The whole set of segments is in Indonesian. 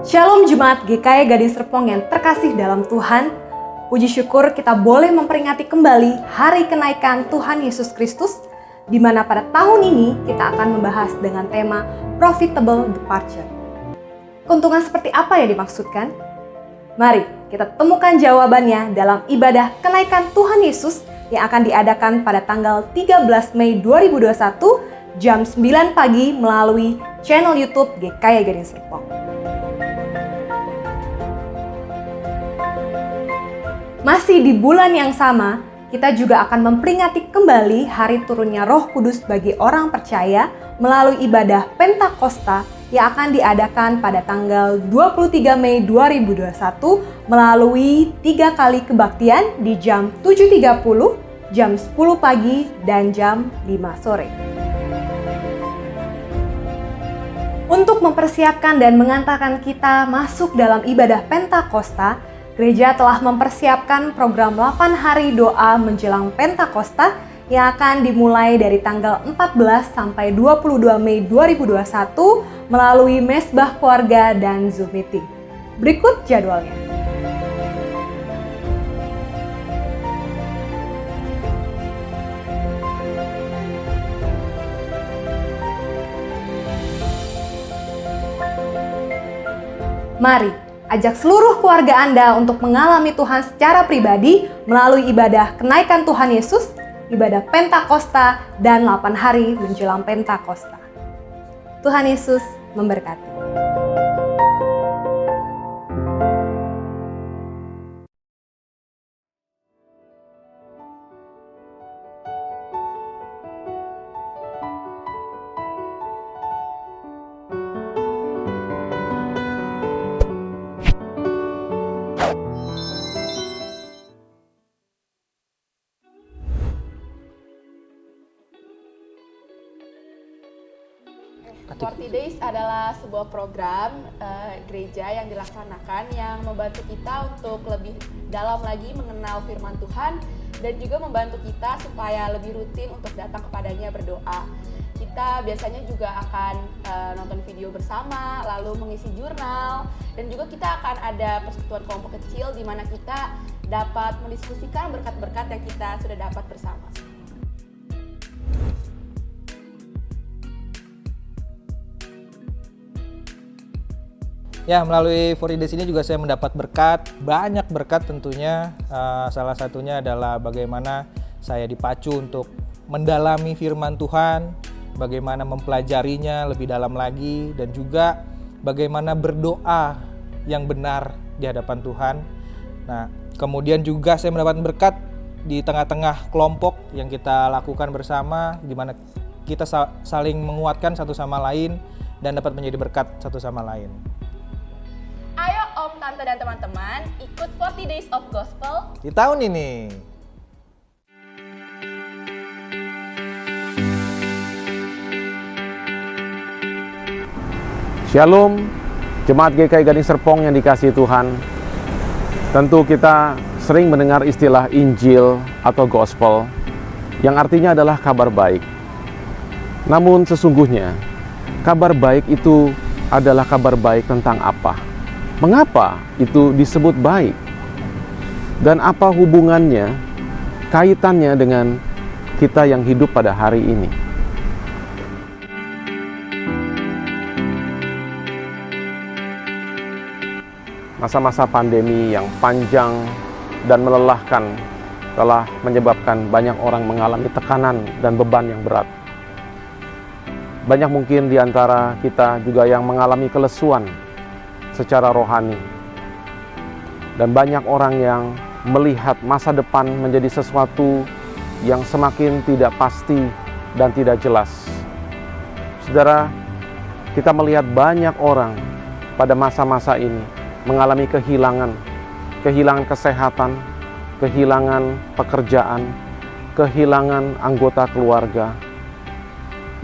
Shalom Jemaat GKY Gading Serpong yang terkasih dalam Tuhan. Puji syukur kita boleh memperingati kembali Hari Kenaikan Tuhan Yesus Kristus, di mana pada tahun ini kita akan membahas dengan tema Profitable Departure. Keuntungan seperti apa yang dimaksudkan? Mari kita temukan jawabannya dalam ibadah Kenaikan Tuhan Yesus yang akan diadakan pada tanggal 13 Mei 2021 jam 9 pagi melalui channel YouTube GKY Gading Serpong. Masih di bulan yang sama, kita juga akan memperingati kembali hari turunnya Roh Kudus bagi orang percaya melalui ibadah Pentakosta yang akan diadakan pada tanggal 23 Mei 2021 melalui 3 kali kebaktian di jam 7.30, jam 10 pagi, dan jam 5 sore. Untuk mempersiapkan dan mengantarkan kita masuk dalam ibadah Pentakosta, gereja telah mempersiapkan program 8 hari doa menjelang Pentakosta yang akan dimulai dari tanggal 14 sampai 22 Mei 2021 melalui Mesbah Keluarga dan Zoom Meeting. Berikut jadwalnya. Mari ajak seluruh keluarga Anda untuk mengalami Tuhan secara pribadi melalui ibadah Kenaikan Tuhan Yesus, ibadah Pentakosta, dan 8 hari menjelang Pentakosta. Tuhan Yesus memberkati. Forty Days adalah sebuah program gereja yang dilaksanakan yang membantu kita untuk lebih dalam lagi mengenal firman Tuhan dan juga membantu kita supaya lebih rutin untuk datang kepadanya berdoa. Kita biasanya juga akan nonton video bersama, lalu mengisi jurnal, dan juga kita akan ada persekutuan kelompok kecil di mana kita dapat mendiskusikan berkat-berkat yang kita sudah dapat bersama. Ya, melalui 40 Days ini juga saya mendapat berkat, banyak berkat tentunya. Salah satunya adalah bagaimana saya dipacu untuk mendalami firman Tuhan, bagaimana mempelajarinya lebih dalam lagi, dan juga bagaimana berdoa yang benar di hadapan Tuhan. Nah, kemudian juga saya mendapat berkat di tengah-tengah kelompok yang kita lakukan bersama, di mana kita saling menguatkan satu sama lain dan dapat menjadi berkat satu sama lain. Ayo Om, Tante, dan teman-teman ikut 40 Days of Gospel Di tahun ini. Shalom, Jemaat GKY Gading Serpong yang dikasihi Tuhan. Tentu kita sering mendengar istilah Injil atau Gospel, yang artinya adalah kabar baik. Namun sesungguhnya, kabar baik itu adalah kabar baik tentang apa? Mengapa itu disebut baik? Dan apa hubungannya, kaitannya dengan kita yang hidup pada hari ini? Masa-masa pandemi yang panjang dan melelahkan telah menyebabkan banyak orang mengalami tekanan dan beban yang berat. Banyak mungkin di antara kita juga yang mengalami kelesuan secara rohani. Dan banyak orang yang melihat masa depan menjadi sesuatu yang semakin tidak pasti dan tidak jelas. Saudara, kita melihat banyak orang pada masa-masa ini mengalami kehilangan kesehatan, kehilangan pekerjaan, kehilangan anggota keluarga,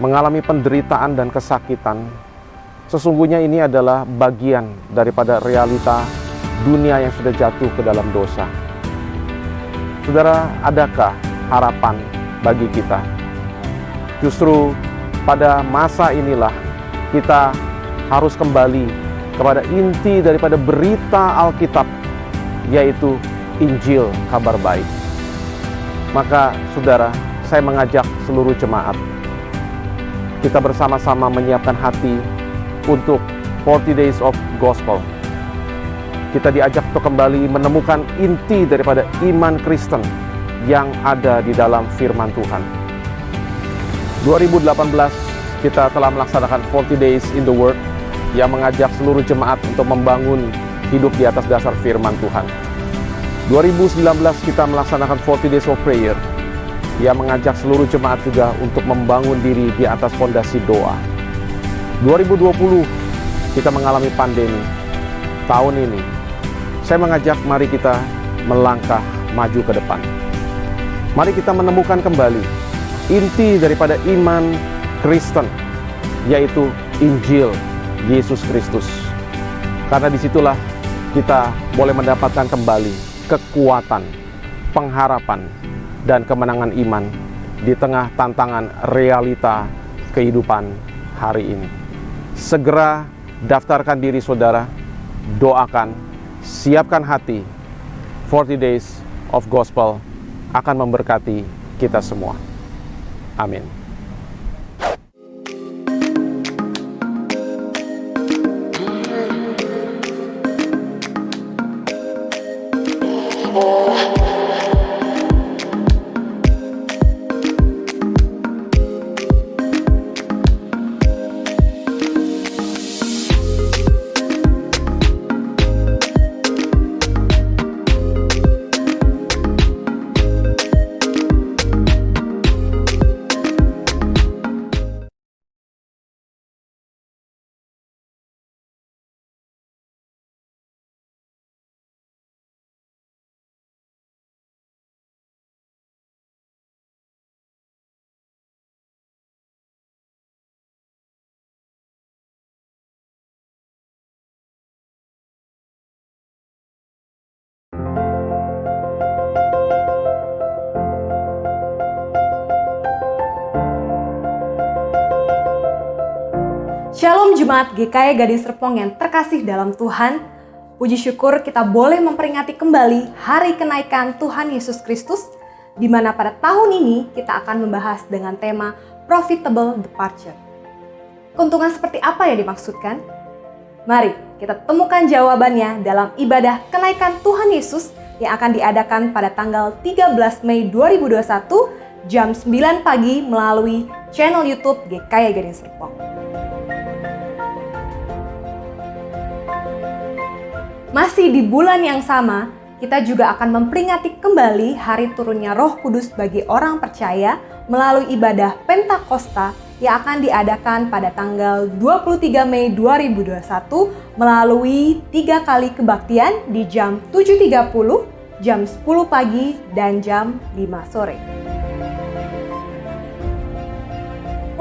mengalami penderitaan dan kesakitan. Sesungguhnya ini adalah bagian daripada realita dunia yang sudah jatuh ke dalam dosa. Saudara, adakah harapan bagi kita? Justru pada masa inilah kita harus kembali kepada inti daripada berita Alkitab, yaitu Injil, kabar baik. Maka saudara, saya mengajak seluruh jemaat, kita bersama-sama menyiapkan hati untuk 40 Days of Gospel. Kita diajak untuk kembali menemukan inti daripada iman Kristen yang ada di dalam firman Tuhan. 2018 kita telah melaksanakan 40 Days in the Word yang mengajak seluruh jemaat untuk membangun hidup di atas dasar firman Tuhan. 2019 kita melaksanakan 40 Days of Prayer yang mengajak seluruh jemaat juga untuk membangun diri di atas fondasi doa. 2020 kita mengalami pandemi. Tahun ini saya mengajak mari kita melangkah maju ke depan. Mari kita menemukan kembali inti daripada iman Kristen, yaitu Injil Yesus Kristus. Karena disitulah kita boleh mendapatkan kembali kekuatan, pengharapan, dan kemenangan iman di tengah tantangan realita kehidupan hari ini. Segera daftarkan diri saudara, doakan, siapkan hati. 40 Days of Gospel akan memberkati kita semua. Amin. Shalom Jemaat GKI Gading Serpong yang terkasih dalam Tuhan. Puji syukur kita boleh memperingati kembali hari kenaikan Tuhan Yesus Kristus, di mana pada tahun ini kita akan membahas dengan tema Profitable Departure. Keuntungan seperti apa yang dimaksudkan? Mari kita temukan jawabannya dalam ibadah kenaikan Tuhan Yesus yang akan diadakan pada tanggal 13 Mei 2021 jam 9 pagi melalui channel YouTube GKI Gading Serpong. Masih di bulan yang sama, kita juga akan memperingati kembali hari turunnya Roh Kudus bagi orang percaya melalui ibadah Pentakosta yang akan diadakan pada tanggal 23 Mei 2021 melalui 3 kali kebaktian di jam 7.30, jam 10 pagi, dan jam 5 sore.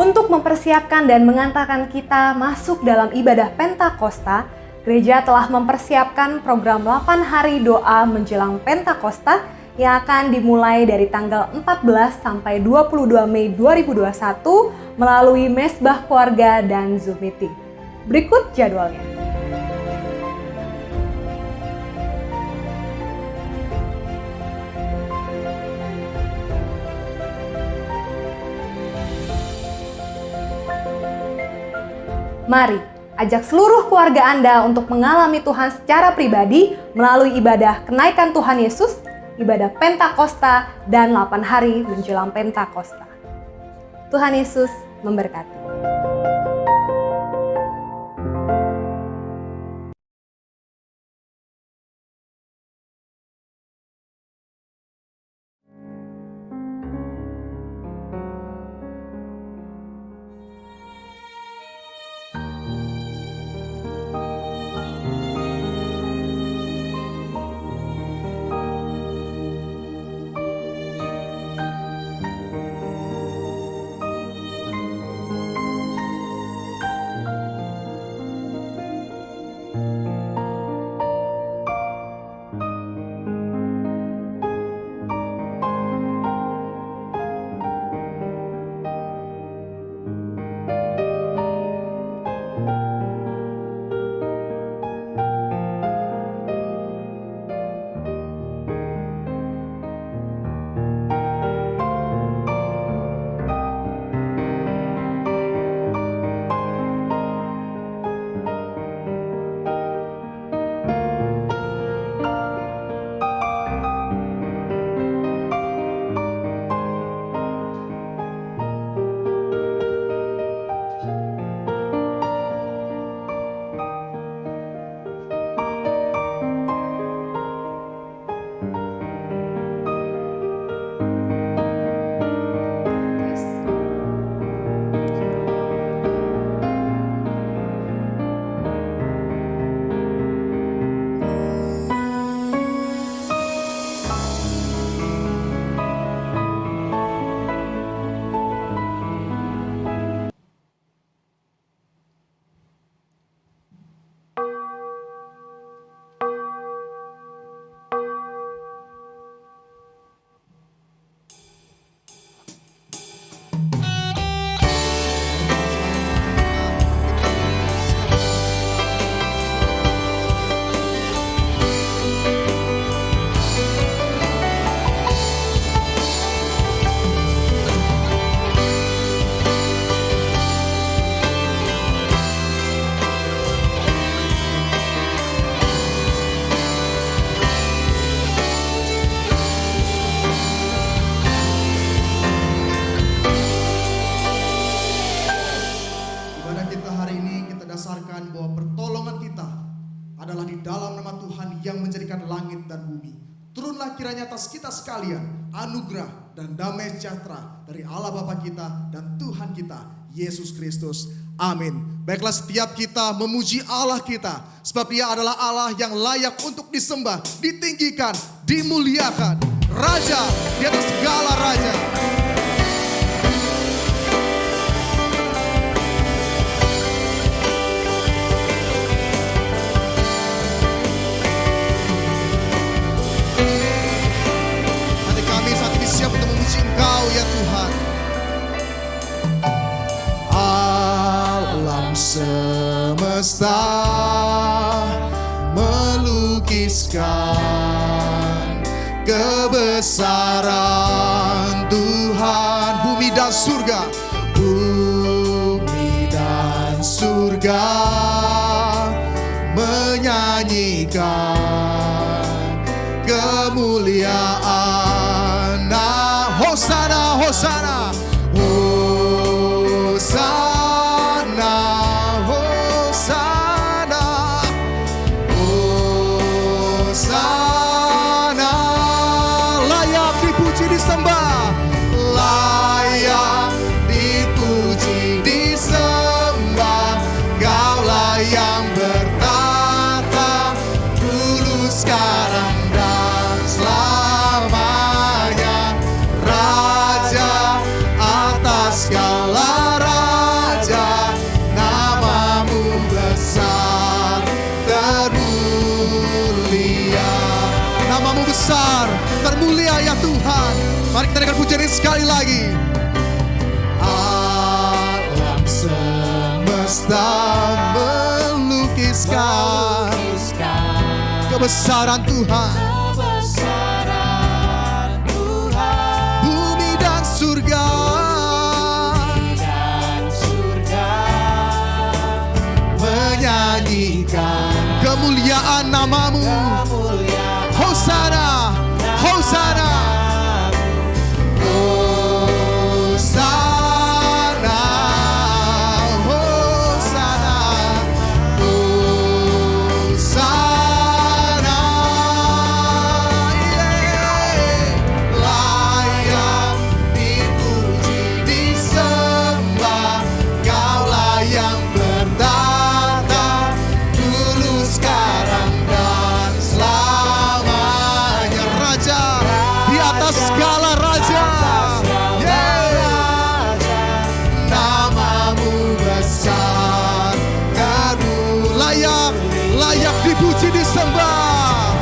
Untuk mempersiapkan dan mengantarkan kita masuk dalam ibadah Pentakosta, gereja telah mempersiapkan program 8 hari doa menjelang Pentakosta yang akan dimulai dari tanggal 14 sampai 22 Mei 2021 melalui Mesbah Keluarga dan Zoom Meeting. Berikut jadwalnya. Mari ajak seluruh keluarga Anda untuk mengalami Tuhan secara pribadi melalui ibadah kenaikan Tuhan Yesus, ibadah Pentakosta, dan 8 hari menjelang Pentakosta. Tuhan Yesus memberkati. sekalian, anugerah dan damai sejahtera dari Allah Bapa kita dan Tuhan kita, Yesus Kristus. Amin. Baiklah, setiap kita memuji Allah kita, sebab Dia adalah Allah yang layak untuk disembah, ditinggikan, dimuliakan. Raja di atas segala raja. Hati kami saat ini siap untuk memuji Engkau ya Tuhan. Alam semesta melukiskan kebesaran Tuhan. Bumi dan surga, bumi dan surga menyanyikan kemuliaan. Nah, Hosana, Hosana, Hosana, Hosana, Hosana. Layak dipuji disembah, layak dipuji disembah. Kaulah yang bertata dulu, sekarang dan selamanya. Raja atas segala raja, namamu besar termulia. Namamu besar termulia ya Tuhan. Mari kita dengar pujian ini sekali lagi. Alam semesta melukiskan kebesaran Tuhan. Bumi dan surga menyanyikan kemuliaan namamu. Hosana, Hosana, Hosana, Hosana, Hosana. Layak dipuji disembah, Kaulah yang bertata dulu, sekarang dan selamanya. Raja di atas segala raja, yeah. Namamu besar, layak, layak dipuji disembah,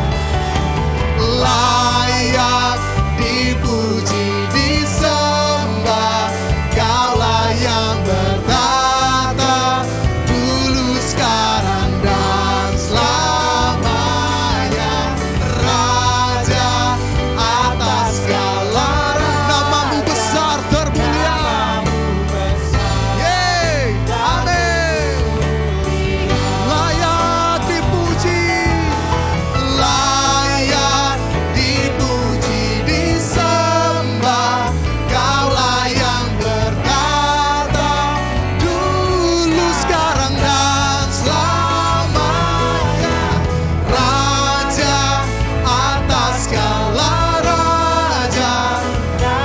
layak dipuji disembah. Kaulah yang bertata dulu, sekarang dan selamanya. Raja atas segala raja, namamu besar termulia. Yeay, amin. Layak dipuji, layak dipuji disembah. Kaulah yang bertata dulu, sekarang dan selamanya. Raja atas segala raja,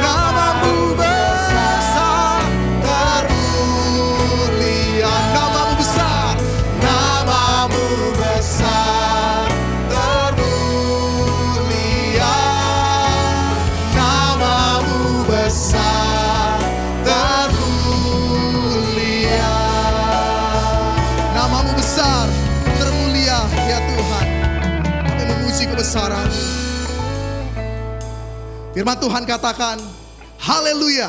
namamu besar termulia. Namamu besar, namamu besar termulia. Namamu besar termulia. Namamu besar termulia ya Tuhan. Kami memuji kebesaran-Mu. Firman Tuhan katakan, haleluya,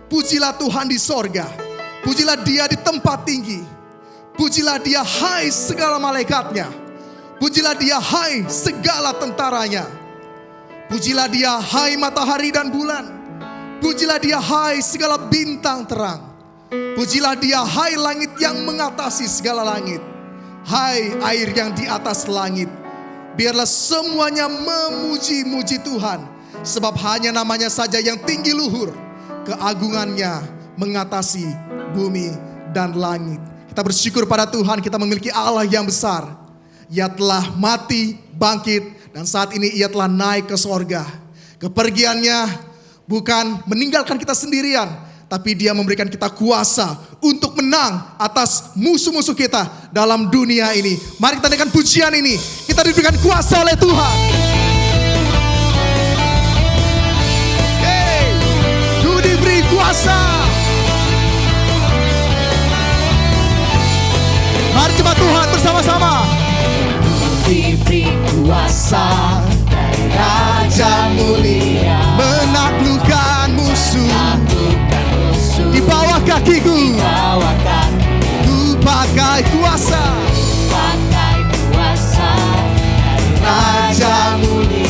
pujilah Tuhan di sorga, pujilah Dia di tempat tinggi, pujilah Dia hai segala malaikatnya, pujilah Dia hai segala tentaranya, pujilah Dia hai matahari dan bulan, pujilah Dia hai segala bintang terang, pujilah Dia hai langit yang mengatasi segala langit, hai air yang di atas langit. Biarlah semuanya memuji-muji Tuhan, sebab hanya namanya saja yang tinggi luhur, keagungannya mengatasi bumi dan langit. Kita bersyukur pada Tuhan, kita memiliki Allah yang besar. Ia telah mati, bangkit, dan saat ini Ia telah naik ke sorga. Kepergiannya bukan meninggalkan kita sendirian, tapi dia memberikan kita kuasa untuk menang atas musuh-musuh kita dalam dunia ini. Mari kita naikkan pujian ini. Kita diberikan kuasa oleh Tuhan. Hey, ku diberi kuasa. Mari jemaat Tuhan bersama-sama. Diberi kuasa dari Raja mulia, Menaklukkan musuh di bawah kakiku. Ku pakai kuasa pakai kuasa dari Raja mulia.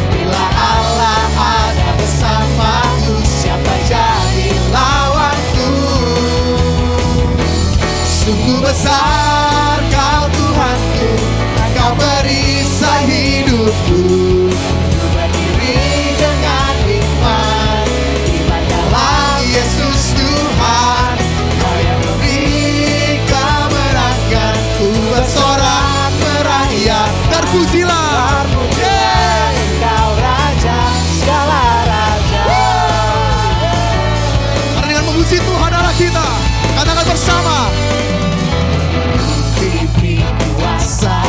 bila Allah ada bersamaku, siapa jadi lawanku? sungguh besar Kau Tuhanku, Kau perisai hidupku. Ku berdiri dengan iman dalam Yesus Tuhan, Kau yang beri kemenangan. Ku bersorak merakyat, terpujilah. Yeay. Engkau Raja segala raja. Mari dengan memuji Tuhan Allah kita, katakan bersama. Diberi kuasa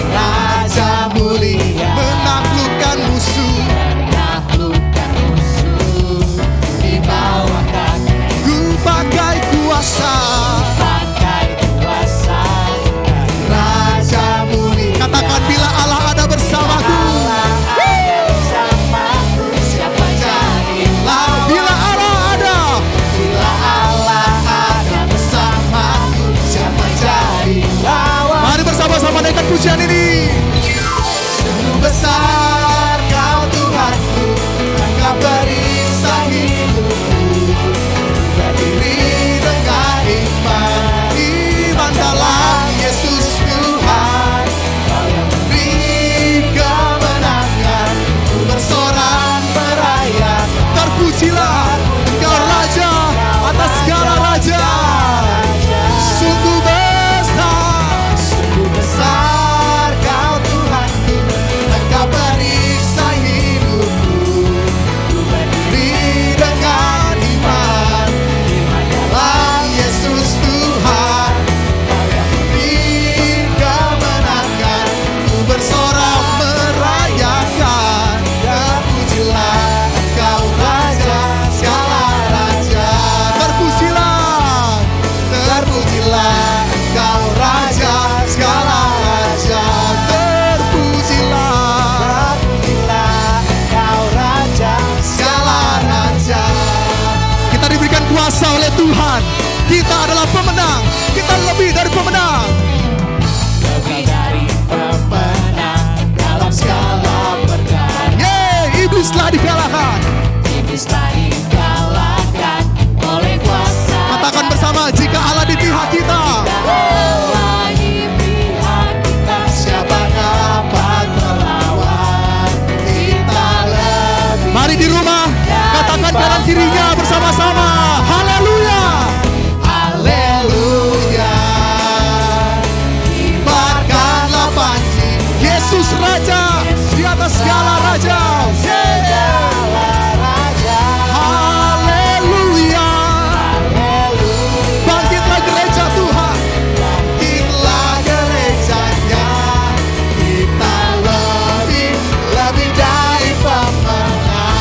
Raja mulia, Menaklukkan musuh menaklukkan musuh di bawah kaki. ku pakai kuasa. Pakai kuasa Raja mulia. Katakan bila Allah ada bersamaku. Ada bersamaku, siapa jadi lawan? Bila Allah ada, Bila Allah ada bersamaku, siapa jadi lawan? mari bersama-sama naikkan pujian ini. Sungguh besar Kau Tuhanku, Engkau perisai hidupku. Berdiri dengan Iman dalam Yesus Tuhan, Kau yang beri kemenangan. ku bersorak merakyat. Terpujilah Engkau Raja atas segala raja. Sungguh besar, Sungguh besar Kau Tuhanku, Engkau perisai hidupku. Ku berdiri dengan iman dalam Yesus Tuhan. Kau yang beri kemenangan, ku bersorak merayakan. terpujilah Engkau Raja segala raja. Terpujilah, Terpujilah Engkau Raja segala raja. terpujilah. Terpujilah Engkau Raja segala raja. Kita diberikan kuasa oleh Tuhan. Kita adalah pemenang. Kita lebih dari pemenang. Lebih dari pemenang dalam segala perkara. Yeay, iblis telah dikalahkan. Iblis telah dikalahkan oleh kuasa. Katakan bersama, jika Allah di pihak kita, Allah di pihak kita, siapa dapat melawan? Kita lebih. mari di rumah katakan kanan kirinya bersama-sama. Haleluya. Haleluya. Kibarkanlah panji Yesus Raja di atas segala raja. Segala raja. Haleluya. Bangkitlah gereja Tuhan. Bangkitlah gerejanya. Kita lebih dari pemenang.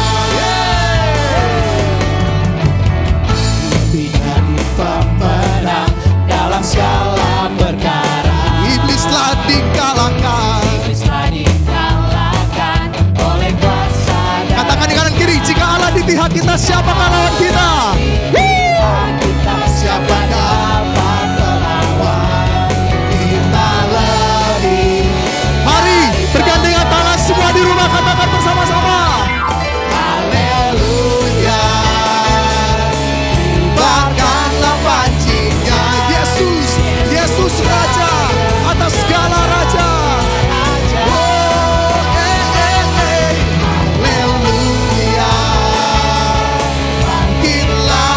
Lebih dari pemenang dalam segala perkara. Iblis telah dikalahkan. Iblis telah dikalahkan oleh kuasa. Katakan di kanan kiri, jika Allah di pihak kita, siapa lawan kita? Kita siapa dapat melawan? Kita lebih. Mari bergandengan tangan semua di rumah, katakan bersama-sama. Haleluya. Kibarkanlah panjinya Yesus, Yesus Raja atas segala raja. Oh, haleluya. Bangkitlah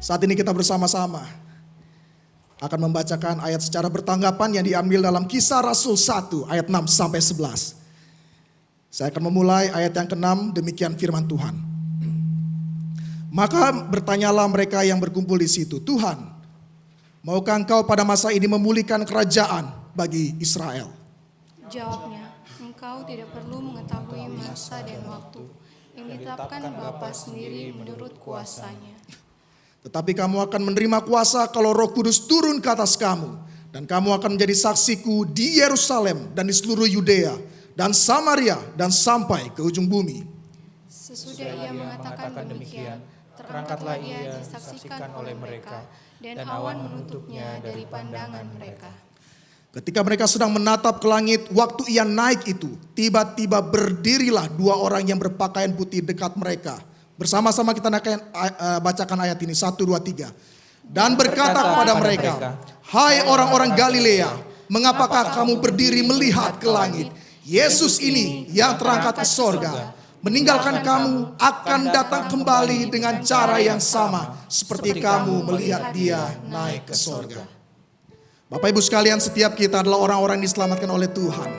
Saat ini kita bersama-sama akan membacakan ayat secara bertanggapan yang diambil dalam Kisah Rasul 1 ayat 6 sampai 11. Saya akan memulai ayat yang ke-6, demikian firman Tuhan. Maka bertanyalah mereka yang berkumpul di situ, Tuhan, maukah engkau pada masa ini memulihkan kerajaan bagi Israel? Jawabnya, engkau tidak perlu mengetahui masa dan waktu yang ditetapkan Bapa sendiri menurut kuasanya. Tetapi kamu akan menerima kuasa kalau Roh Kudus turun ke atas kamu. Dan kamu akan menjadi saksiku di Yerusalem dan di seluruh Yudea dan Samaria dan sampai ke ujung bumi. Sesudah ia mengatakan demikian, terangkatlah ia disaksikan oleh mereka, dan awan menutupnya dari pandangan mereka. Ketika mereka sedang menatap ke langit, waktu ia naik itu, tiba-tiba berdirilah dua orang yang berpakaian putih dekat mereka. Bersama-sama kita bacakan ayat ini, 1, 2, 3. Dan berkata kepada mereka, hai orang-orang Galilea, mengapakah kamu berdiri melihat ke langit? Yesus ini yang terangkat ke sorga, meninggalkan kamu akan datang kembali dengan cara yang sama seperti kamu melihat dia naik ke sorga. Bapak Ibu sekalian, setiap kita adalah orang-orang yang diselamatkan oleh Tuhan.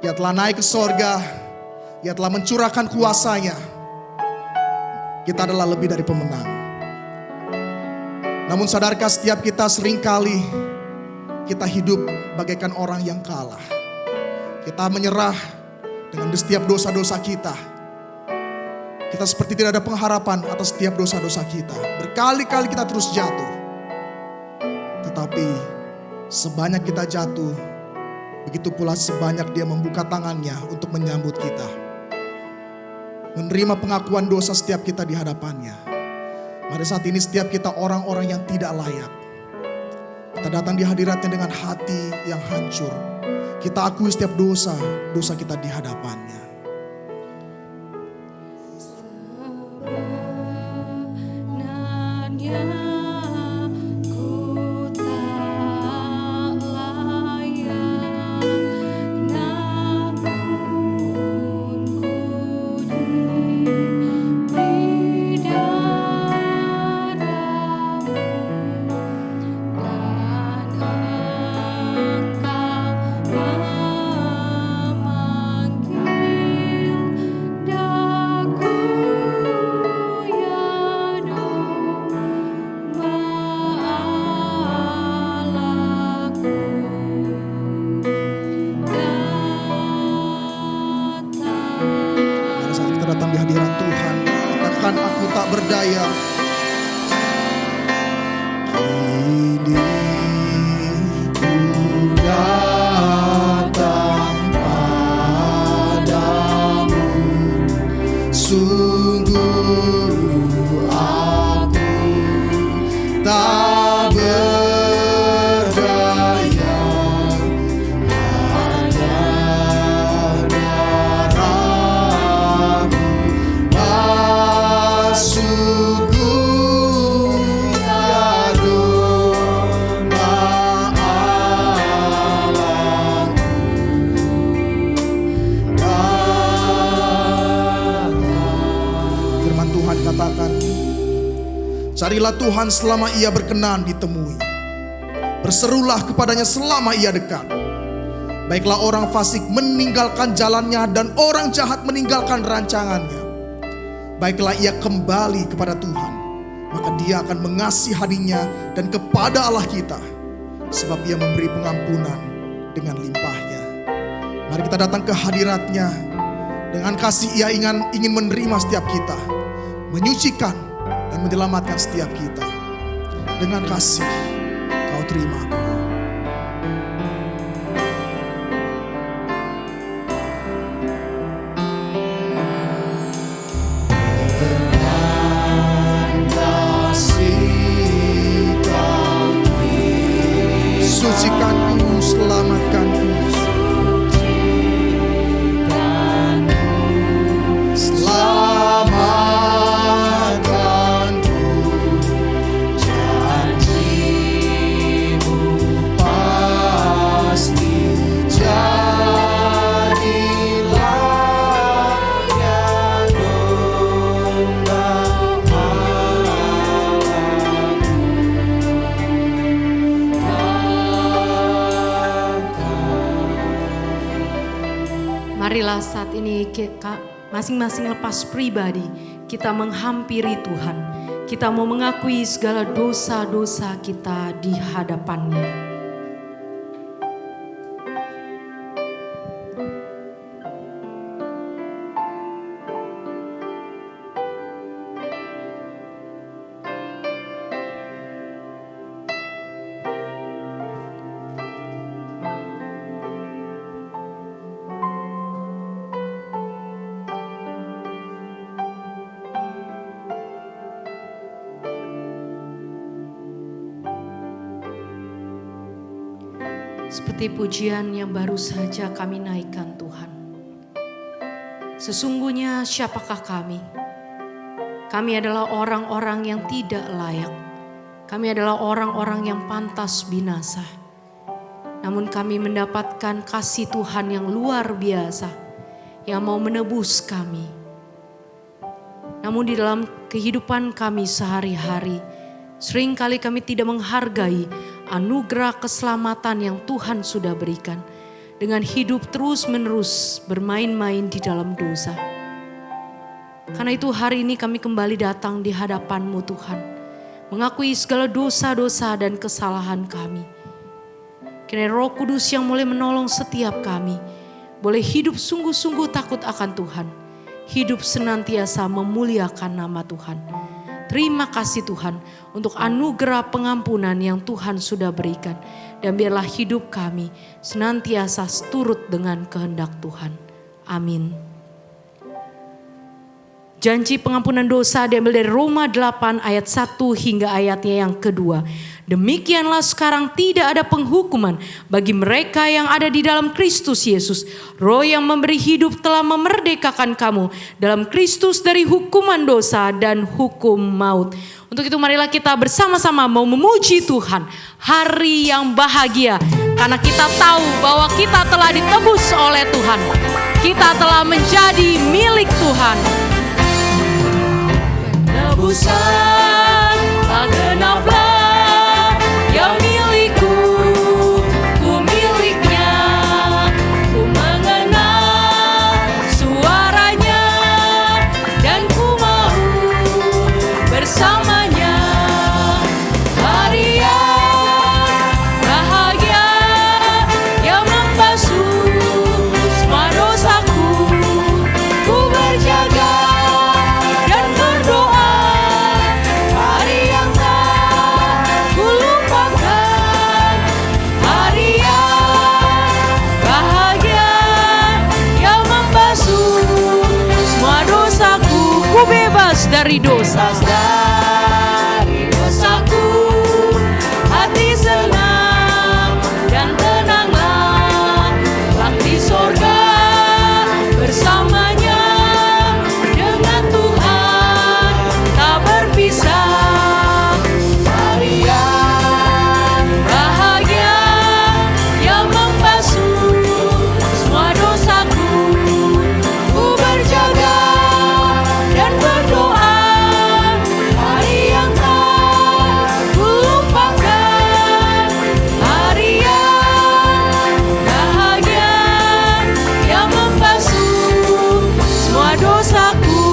Dia telah naik ke sorga, dia telah mencurahkan kuasanya. Kita adalah lebih dari pemenang. Namun sadarkah setiap kita seringkali kita hidup bagaikan orang yang kalah. Kita menyerah dengan setiap dosa-dosa kita. Kita seperti tidak ada pengharapan atas setiap dosa-dosa kita. Berkali-kali kita terus jatuh. Tetapi sebanyak kita jatuh, begitu pula sebanyak dia membuka tangannya untuk menyambut kita. Menerima pengakuan dosa setiap kita di hadapannya. Pada saat ini setiap kita orang-orang yang tidak layak. Kita datang di hadiratnya dengan hati yang hancur. Kita akui setiap dosa kita di hadapannya. Sebenarnya ku tak layak, namun ku diberi darah-Mu, dan Engkau memanggil daku ya Roh, Allahku Pada saat kita datang di hadirat Tuhan, katakan aku tak berdaya. Kini ku datang padamu, sungguh aku tak berdaya. Hanya darah-Mu basuhku ya domba Allahku. Firman Tuhan katakan, carilah Tuhan selama ia berkenan ditemui. Berserulah kepadanya selama ia dekat. Baiklah orang fasik meninggalkan jalannya dan orang jahat meninggalkan rancangannya. Baiklah ia kembali kepada Tuhan, maka dia akan mengasihaninya dan kepada Allah kita, sebab ia memberi pengampunan dengan limpahnya. Mari kita datang ke hadiratnya. Dengan kasih ia ingin menerima setiap kita, menyucikan dan menyelamatkan setiap kita. Dengan kasih kau terima aku. Sucikanku, selamatkanku, selamatkanku, janji-Mu masing-masing lepas pribadi, kita menghampiri Tuhan. Kita mau mengakui segala dosa-dosa kita di hadapan-Nya. Seperti pujian yang baru saja kami naikkan Tuhan. Sesungguhnya siapakah kami? Kami adalah orang-orang yang tidak layak. Kami adalah orang-orang yang pantas binasa. Namun kami mendapatkan kasih Tuhan yang luar biasa, yang mau menebus kami. Namun di dalam kehidupan kami sehari-hari, seringkali kami tidak menghargai anugerah keselamatan yang Tuhan sudah berikan. Dengan hidup terus-menerus bermain-main di dalam dosa. Karena itu hari ini kami kembali datang di hadapan-Mu Tuhan. Mengakui segala dosa-dosa dan kesalahan kami. Kiranya Roh Kudus yang mulai menolong setiap kami. Boleh hidup sungguh-sungguh takut akan Tuhan. Hidup senantiasa memuliakan nama Tuhan. Terima kasih Tuhan untuk anugerah pengampunan yang Tuhan sudah berikan. Dan biarlah hidup kami senantiasa seturut dengan kehendak Tuhan. Amin. Janji pengampunan dosa diambil dari Roma 8 ayat 1 hingga ayatnya yang kedua. Demikianlah sekarang tidak ada penghukuman bagi mereka yang ada di dalam Kristus Yesus. Roh yang memberi hidup telah memerdekakan kamu dalam Kristus dari hukuman dosa dan hukum maut. Untuk itu marilah kita bersama-sama mau memuji Tuhan. Hari yang bahagia karena kita tahu bahwa kita telah ditebus oleh Tuhan. Kita telah menjadi milik Tuhan. Penebusan tak genaplah yang milikku, ku miliknya, ku mengenal suaranya dan ku mau bersamanya. Hari yang bahagia yang membasuh semua dosaku, ku berjaga dan berdoa. Hari yang tak ku lupakan, hari yang bahagia yang membasuh semua dosaku, ku bebas dari dosa. Dari dosaku, hati senang dan tenanglah, kelak di sorga bersamanya dengan Tuhan tak berpisah. Hari yang bahagia yang membasuh semua dosaku, ku berjaga dan berdoa. Hari yang tak ku lupakan, hari yang bahagia yang membasuh semua dosaku.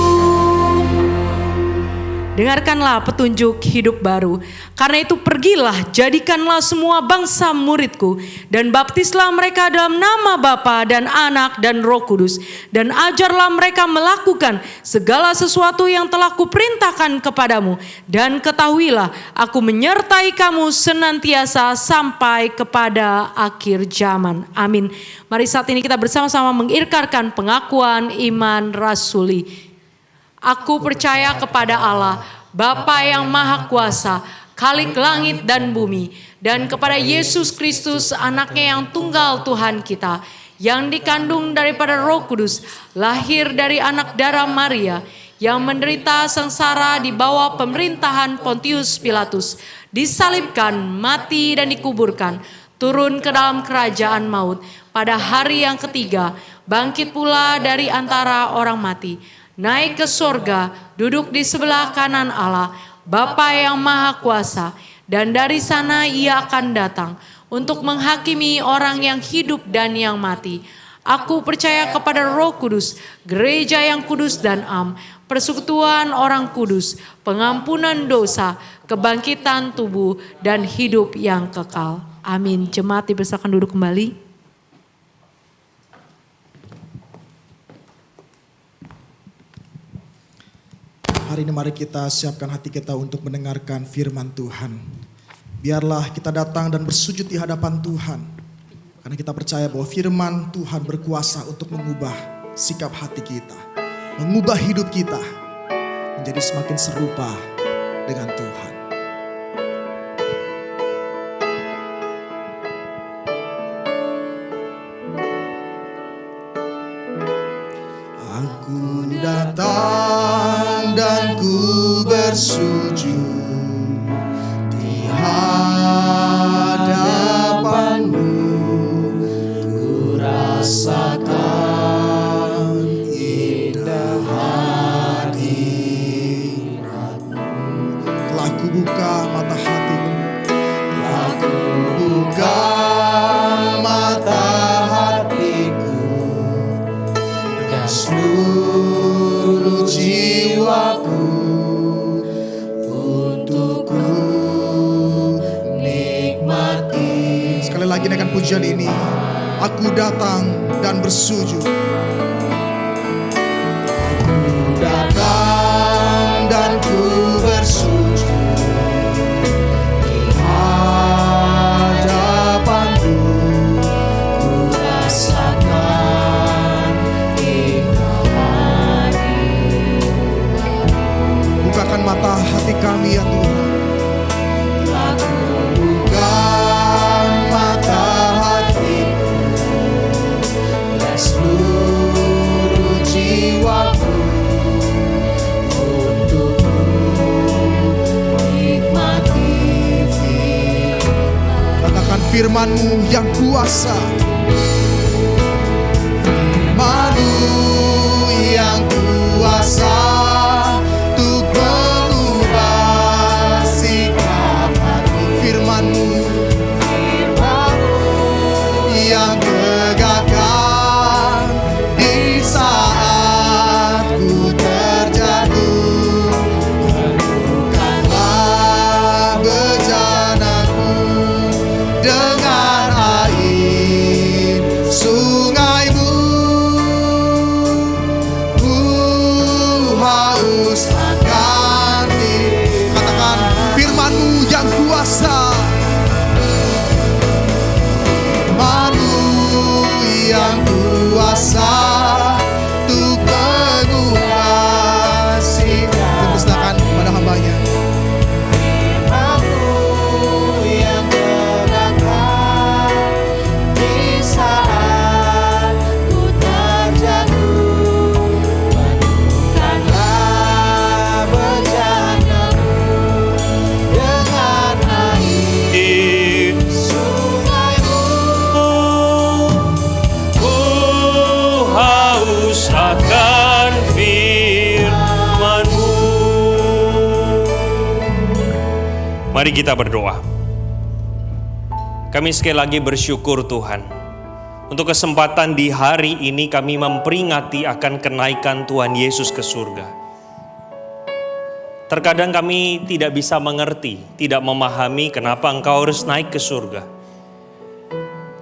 Dengarkanlah petunjuk hidup baru. Karena itu pergilah, jadikanlah semua bangsa muridku, dan baptislah mereka dalam nama Bapa dan Anak dan Roh Kudus, dan ajarlah mereka melakukan segala sesuatu yang telah kuperintahkan kepadamu. Dan ketahuilah, aku menyertai kamu senantiasa sampai kepada akhir zaman. Amin. Mari saat ini kita bersama-sama mengirkarkan pengakuan iman rasuli. Aku percaya kepada Allah, Bapa yang Maha Kuasa, Khalik langit dan bumi, dan kepada Yesus Kristus, anaknya yang tunggal Tuhan kita, yang dikandung daripada Roh Kudus, lahir dari anak darah Maria, yang menderita sengsara di bawah pemerintahan Pontius Pilatus, disalibkan, mati dan dikuburkan, turun ke dalam kerajaan maut, pada hari yang ketiga, bangkit pula dari antara orang mati, naik ke sorga, duduk di sebelah kanan Allah, Bapa yang Maha Kuasa, dan dari sana ia akan datang untuk menghakimi orang yang hidup dan yang mati. Aku percaya kepada Roh Kudus, gereja yang kudus dan am, persekutuan orang kudus, pengampunan dosa, kebangkitan tubuh, dan hidup yang kekal. Amin. Jemaat dipersilakan duduk kembali. Hari ini mari kita siapkan hati kita untuk mendengarkan firman Tuhan. Biarlah kita datang dan bersujud di hadapan Tuhan. Karena kita percaya bahwa firman Tuhan berkuasa untuk mengubah sikap hati kita. Mengubah hidup kita menjadi semakin serupa dengan Tuhan. Aku datang dan ku bersujud di hadapanmu. Ku rasakan indah hadiratmu. Telah ku buka mata hatiku. Telah ku buka mata hatiku. Dan seluruh jiwaku untuk ku nikmati. Sekali lagi naikkan pujian ini. Aku datang dan bersujud. Aku datang dan ku bersujud di hadapanmu. Ku rasakan indah hadiratmu. Bukakan mata hati kami ya Tuhan. Aku buka mata hatiku dan seluruh jiwaku untuk menikmati firman. Katakan firman-Mu yang kuasa. Firman-Mu yang kuasa untuk mengubah sikap hati. Firman-Mu yang tegakkan di saat ku terjatuh. Penuhkanlah bejanaku dengan air sungai-Mu. Ku haus akan katakan firman-Mu yang kuasa. Firman-Mu yang kuasa untuk mengubah sikap. Persilakan kepada hamba-Nya. Firman-Mu yang tegakkan di saat ku terjatuh. Penuhkanlah bejana-Mu dengan air sungai-Mu. Ku haus akan firman-Mu. Mari kita berdoa. Kami sekali lagi bersyukur Tuhan. Untuk kesempatan di hari ini kami memperingati akan kenaikan Tuhan Yesus ke surga. Terkadang kami tidak bisa mengerti, tidak memahami kenapa Engkau harus naik ke surga.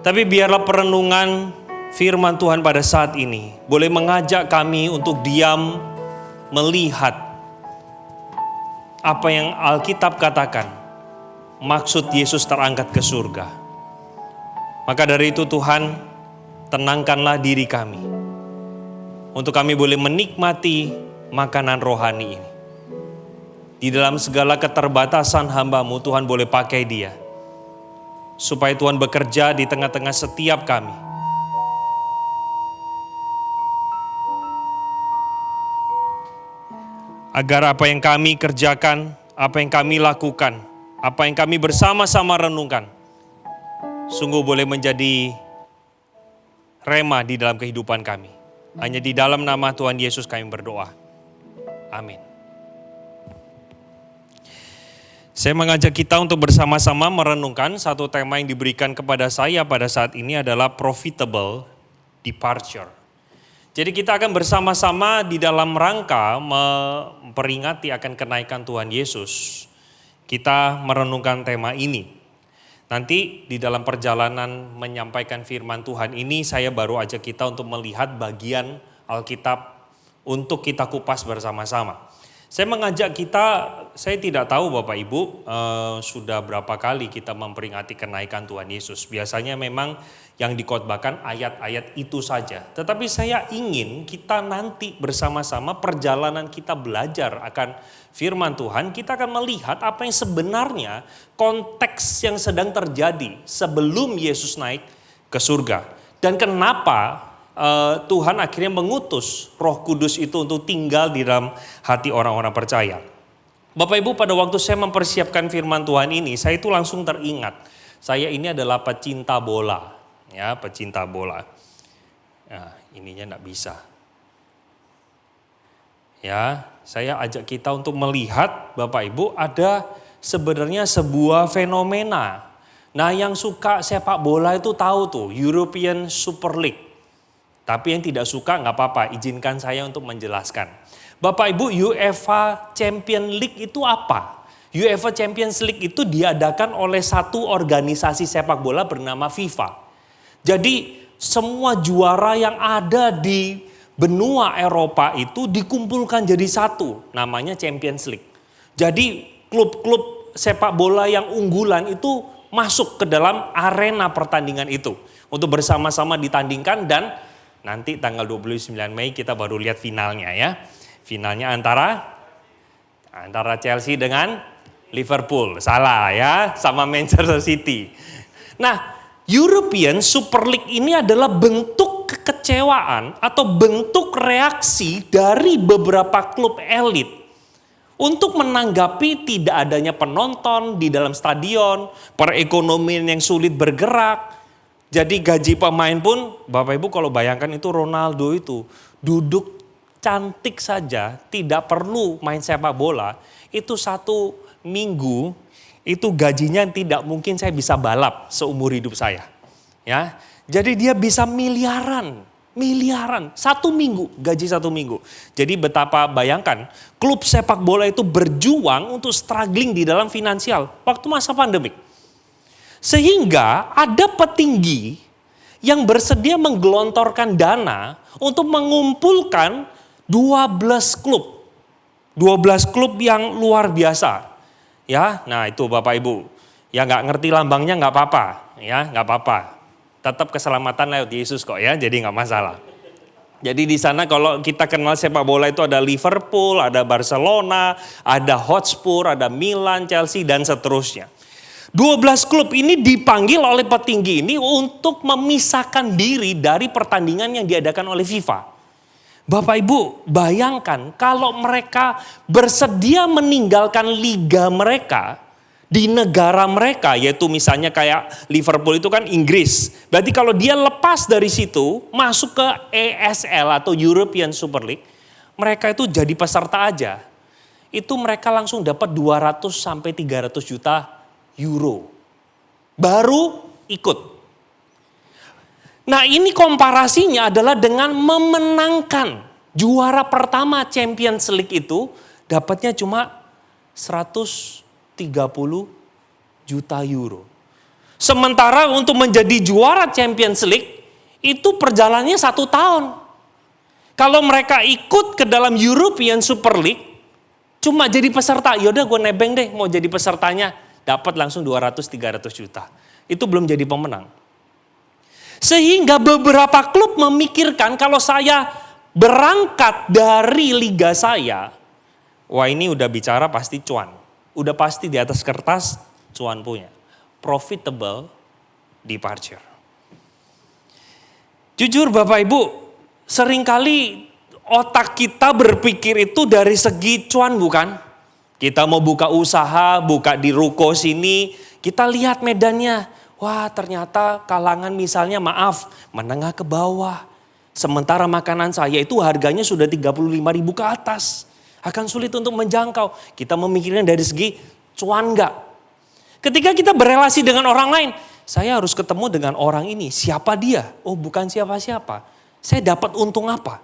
Tapi biarlah perenungan firman Tuhan pada saat ini boleh mengajak kami untuk diam melihat apa yang Alkitab katakan, maksud Yesus terangkat ke surga. Maka dari itu Tuhan, tenangkanlah diri kami untuk kami boleh menikmati makanan rohani ini. Di dalam segala keterbatasan hamba-Mu, Tuhan boleh pakai dia supaya Tuhan bekerja di tengah-tengah setiap kami. Agar apa yang kami kerjakan, apa yang kami lakukan, apa yang kami bersama-sama renungkan, sungguh boleh menjadi rema di dalam kehidupan kami. Hanya di dalam nama Tuhan Yesus kami berdoa. Amin. Saya mengajak kita untuk bersama-sama merenungkan satu tema yang diberikan kepada saya pada saat ini adalah profitable departure. Jadi kita akan bersama-sama di dalam rangka memperingati akan kenaikan Tuhan Yesus. Kita merenungkan tema ini. Nanti di dalam perjalanan menyampaikan firman Tuhan ini saya baru ajak kita untuk melihat bagian Alkitab untuk kita kupas bersama-sama. Saya mengajak kita, saya tidak tahu Bapak Ibu sudah berapa kali kita memperingati kenaikan Tuhan Yesus. Biasanya memang yang dikhotbahkan ayat-ayat itu saja. Tetapi saya ingin kita nanti bersama-sama perjalanan kita belajar akan firman Tuhan, kita akan melihat apa yang sebenarnya konteks yang sedang terjadi sebelum Yesus naik ke surga. Dan kenapa Tuhan akhirnya mengutus Roh Kudus itu untuk tinggal di dalam hati orang-orang percaya. Bapak Ibu, pada waktu saya mempersiapkan firman Tuhan ini, saya itu langsung teringat. Saya ini adalah pecinta bola. Ya, pecinta bola. Nah, ininya enggak bisa. Ya, saya ajak kita untuk melihat Bapak Ibu ada sebenarnya sebuah fenomena. Nah, yang suka sepak bola itu tahu tuh, European Super League. Tapi yang tidak suka nggak apa-apa, izinkan saya untuk menjelaskan. Bapak Ibu, UEFA Champions League itu apa? UEFA Champions League itu diadakan oleh satu organisasi sepak bola bernama FIFA. Jadi semua juara yang ada di benua Eropa itu dikumpulkan jadi satu, namanya Champions League. Jadi klub-klub sepak bola yang unggulan itu masuk ke dalam arena pertandingan itu untuk bersama-sama ditandingkan, dan nanti tanggal 29 Mei kita baru lihat finalnya ya. Finalnya antara Chelsea dengan Liverpool. Salah ya, sama Manchester City. Nah, European Super League ini adalah bentuk kekecewaan atau bentuk reaksi dari beberapa klub elit untuk menanggapi tidak adanya penonton di dalam stadion, perekonomian yang sulit bergerak. Jadi gaji pemain pun, Bapak Ibu kalau bayangkan itu Ronaldo itu duduk cantik saja, tidak perlu main sepak bola, itu 1 minggu itu gajinya tidak mungkin saya bisa balap seumur hidup saya. Ya, jadi dia bisa miliaran, 1 minggu, gaji 1 minggu. Jadi betapa bayangkan klub sepak bola itu berjuang untuk struggling di dalam finansial waktu masa pandemik. Sehingga ada petinggi yang bersedia menggelontorkan dana untuk mengumpulkan 12 klub. 12 klub yang luar biasa. Ya, nah itu Bapak Ibu. Ya nggak ngerti lambangnya nggak apa-apa. Ya nggak apa-apa. Tetap keselamatan lewat Yesus kok ya, jadi nggak masalah. Jadi di sana kalau kita kenal sepak bola itu ada Liverpool, ada Barcelona, ada Hotspur, ada Milan, Chelsea dan seterusnya. 12 klub ini dipanggil oleh petinggi ini untuk memisahkan diri dari pertandingan yang diadakan oleh FIFA. Bapak Ibu bayangkan kalau mereka bersedia meninggalkan liga mereka di negara mereka, yaitu misalnya kayak Liverpool itu kan Inggris. Berarti kalau dia lepas dari situ masuk ke ESL atau European Super League, mereka itu jadi peserta aja. Itu mereka langsung dapat 200 sampai 300 juta euro. Baru ikut. Nah, ini komparasinya adalah dengan memenangkan juara pertama Champions League itu dapatnya cuma 130 juta euro. Sementara untuk menjadi juara Champions League itu perjalanannya 1 tahun. Kalau mereka ikut ke dalam European Super League cuma jadi peserta, yaudah gue nebeng deh mau jadi pesertanya, dapat langsung 200-300 juta. Itu belum jadi pemenang. Sehingga beberapa klub memikirkan kalau saya berangkat dari liga saya, wah ini udah bicara pasti cuan. Udah pasti di atas kertas cuan punya. Profitable departure. Jujur Bapak Ibu, seringkali otak kita berpikir itu dari segi cuan bukan? Kita mau buka usaha, buka di ruko sini, kita lihat medannya. Wah ternyata kalangan misalnya maaf, menengah ke bawah. Sementara makanan saya itu harganya sudah 35.000 ke atas. Akan sulit untuk menjangkau. Kita memikirnya dari segi cuan enggak. Ketika kita berelasi dengan orang lain, Saya harus ketemu dengan orang ini. Siapa dia? Oh, bukan siapa-siapa. Saya dapat untung apa?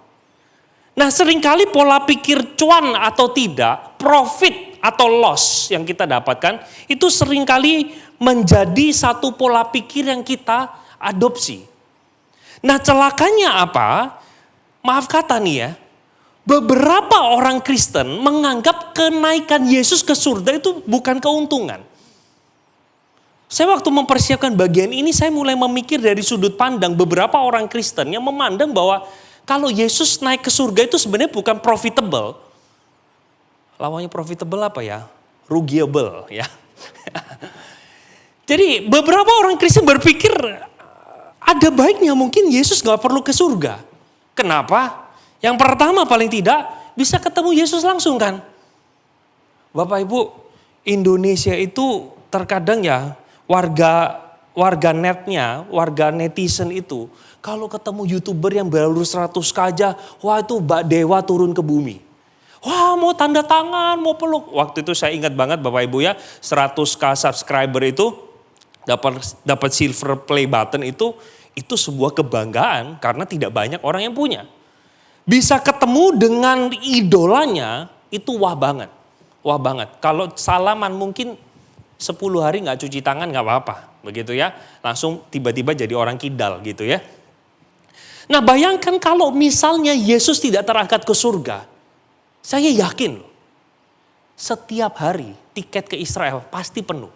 Nah, seringkali pola pikir cuan atau tidak, profit atau loss yang kita dapatkan, itu seringkali menjadi satu pola pikir yang kita adopsi. Nah, celakanya apa? Maaf kata nih ya, beberapa orang Kristen menganggap kenaikan Yesus ke surga itu bukan keuntungan. Saya waktu mempersiapkan bagian ini, saya mulai memikir dari sudut pandang beberapa orang Kristen yang memandang bahwa kalau Yesus naik ke surga itu sebenarnya bukan profitable. Lawannya profitable apa ya? Rugiable ya. Jadi beberapa orang Kristen berpikir ada baiknya mungkin Yesus gak perlu ke surga. Kenapa? Yang pertama paling tidak bisa ketemu Yesus langsung kan. Bapak Ibu, Indonesia itu terkadang ya warga netnya, warga netizen itu kalau ketemu YouTuber yang baru 100k aja, wah itu Mbak Dewa turun ke bumi. Wah mau tanda tangan, mau peluk. Waktu itu saya ingat banget Bapak Ibu ya, 100k subscriber itu dapat silver play button itu sebuah kebanggaan karena tidak banyak orang yang punya. Bisa ketemu dengan idolanya itu wah banget. Wah banget. Kalau salaman mungkin 10 hari gak cuci tangan gak apa-apa. Begitu ya. Langsung tiba-tiba jadi orang kidal gitu ya. Nah bayangkan kalau misalnya Yesus tidak terangkat ke surga. Saya yakin loh. Setiap hari tiket ke Israel pasti penuh.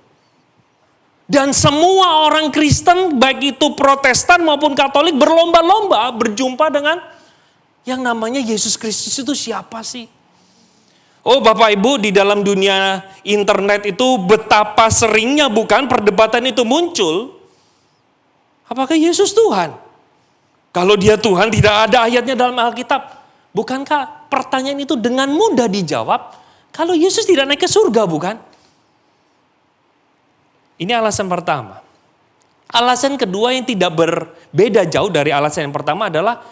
Dan semua orang Kristen baik itu Protestan maupun Katolik berlomba-lomba berjumpa dengan yang namanya Yesus Kristus itu siapa sih? Oh Bapak Ibu, di dalam dunia internet itu betapa seringnya bukan perdebatan itu muncul. Apakah Yesus Tuhan? Kalau dia Tuhan tidak ada ayatnya dalam Alkitab. Bukankah pertanyaan itu dengan mudah dijawab kalau Yesus tidak naik ke surga bukan? Ini alasan pertama. Alasan kedua yang tidak berbeda jauh dari alasan yang pertama adalah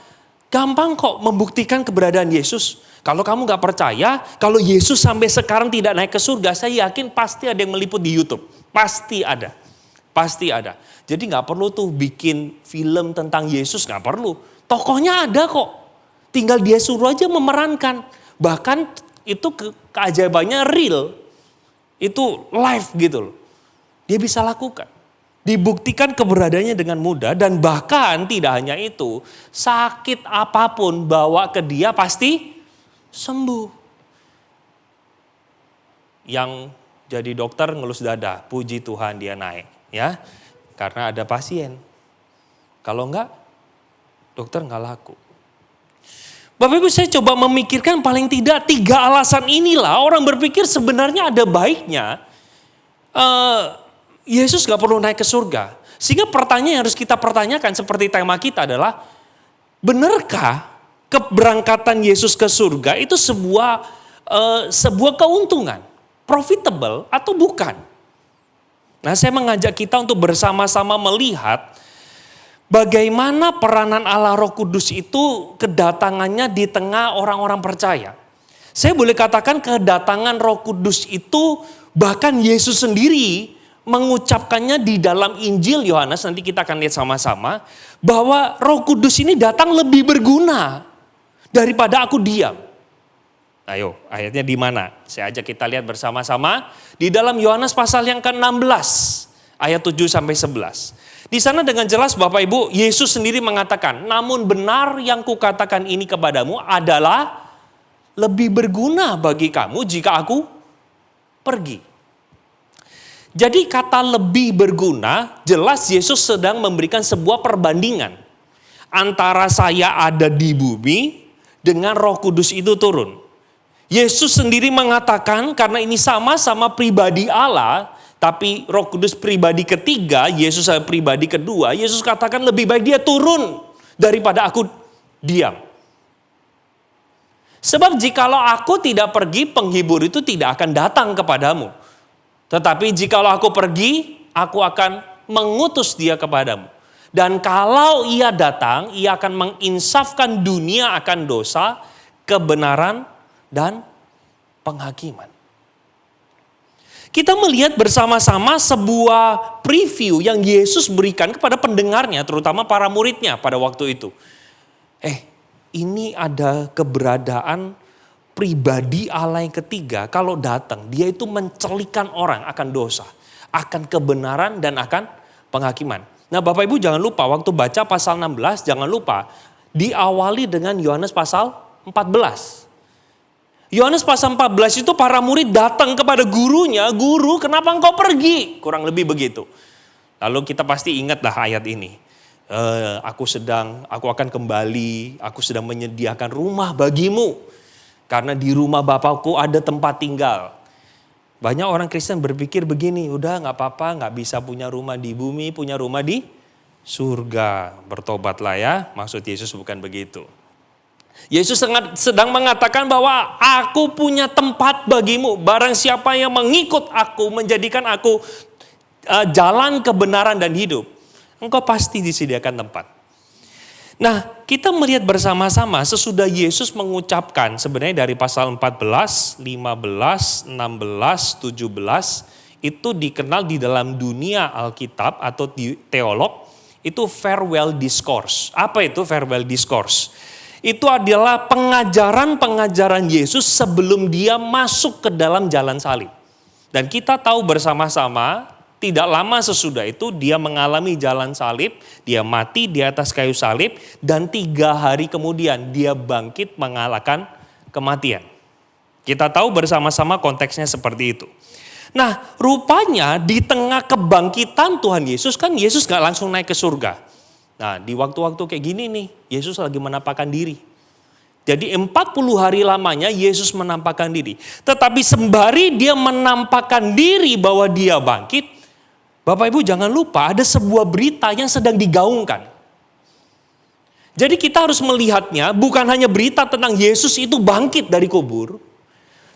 gampang kok membuktikan keberadaan Yesus. Kalau kamu gak percaya, kalau Yesus sampai sekarang tidak naik ke surga, saya yakin pasti ada yang meliput di YouTube. Pasti ada. Pasti ada. Jadi gak perlu tuh bikin film tentang Yesus, gak perlu. Tokohnya ada kok. Tinggal dia suruh aja memerankan. Bahkan itu keajaibannya real. Itu live gitu loh. Dia bisa lakukan. Dibuktikan keberadaannya dengan mudah dan bahkan tidak hanya itu. Sakit apapun bawa ke dia pasti sembuh. Yang jadi dokter ngelus dada, puji Tuhan dia naik ya. Karena ada pasien. Kalau enggak, dokter enggak laku. Bapak Ibu saya coba memikirkan paling tidak 3 alasan inilah orang berpikir sebenarnya ada baiknya. Yesus enggak perlu naik ke surga. Sehingga pertanyaan yang harus kita pertanyakan seperti tema kita adalah, benarkah keberangkatan Yesus ke surga itu sebuah keuntungan, profitable atau bukan? Nah, saya mengajak kita untuk bersama-sama melihat bagaimana peranan Allah Roh Kudus itu kedatangannya di tengah orang-orang percaya. Saya boleh katakan kedatangan Roh Kudus itu bahkan Yesus sendiri mengucapkannya di dalam Injil Yohanes, nanti kita akan lihat sama-sama, bahwa Roh Kudus ini datang lebih berguna daripada aku diam. Ayo, ayatnya di mana? Saya ajak kita lihat bersama-sama di dalam Yohanes pasal yang ke-16 ayat 7 sampai 11. Di sana dengan jelas Bapak Ibu, Yesus sendiri mengatakan, "Namun benar yang kukatakan ini kepadamu adalah lebih berguna bagi kamu jika aku pergi." Jadi kata lebih berguna, jelas Yesus sedang memberikan sebuah perbandingan antara saya ada di bumi dengan Roh Kudus itu turun. Yesus sendiri mengatakan karena ini sama-sama pribadi Allah, tapi Roh Kudus pribadi ketiga, Yesus pribadi kedua, Yesus katakan lebih baik dia turun daripada aku diam. Sebab jikalau aku tidak pergi, penghibur itu tidak akan datang kepadamu. Tetapi jikalau aku pergi, aku akan mengutus dia kepadamu. Dan kalau ia datang, ia akan menginsafkan dunia akan dosa, kebenaran, dan penghakiman. Kita melihat bersama-sama sebuah preview yang Yesus berikan kepada pendengarnya, terutama para muridnya pada waktu itu. Ini ada keberadaan pribadi Allah yang ketiga, kalau datang dia itu mencelikan orang akan dosa, akan kebenaran dan akan penghakiman. Nah Bapak Ibu jangan lupa waktu baca pasal 16, jangan lupa diawali dengan Yohanes pasal 14. Yohanes pasal 14 itu para murid datang kepada gurunya, "Guru, kenapa engkau pergi?" Kurang lebih begitu. Lalu kita pasti ingatlah ayat ini. Aku akan kembali, aku sedang menyediakan rumah bagimu. Karena di rumah Bapakku ada tempat tinggal. Banyak orang Kristen berpikir begini, udah gak apa-apa, gak bisa punya rumah di bumi, punya rumah di surga. Bertobatlah ya, maksud Yesus bukan begitu. Yesus sedang mengatakan bahwa aku punya tempat bagimu. Barang siapa yang mengikut aku, menjadikan aku jalan kebenaran dan hidup, engkau pasti disediakan tempat. Nah, kita melihat bersama-sama sesudah Yesus mengucapkan sebenarnya dari pasal 14, 15, 16, 17 itu dikenal di dalam dunia Alkitab atau di teolog itu farewell discourse. Apa itu farewell discourse? Itu adalah pengajaran-pengajaran Yesus sebelum dia masuk ke dalam jalan salib. Dan kita tahu bersama-sama tidak lama sesudah itu dia mengalami jalan salib, dia mati di atas kayu salib, dan 3 hari kemudian dia bangkit mengalahkan kematian. Kita tahu bersama-sama konteksnya seperti itu. Nah rupanya di tengah kebangkitan Tuhan Yesus, kan Yesus gak langsung naik ke surga. Nah di waktu-waktu kayak gini nih, Yesus lagi menampakkan diri. Jadi 40 hari lamanya Yesus menampakkan diri. Tetapi sembari dia menampakkan diri bahwa dia bangkit, Bapak Ibu jangan lupa ada sebuah berita yang sedang digaungkan. Jadi kita harus melihatnya bukan hanya berita tentang Yesus itu bangkit dari kubur.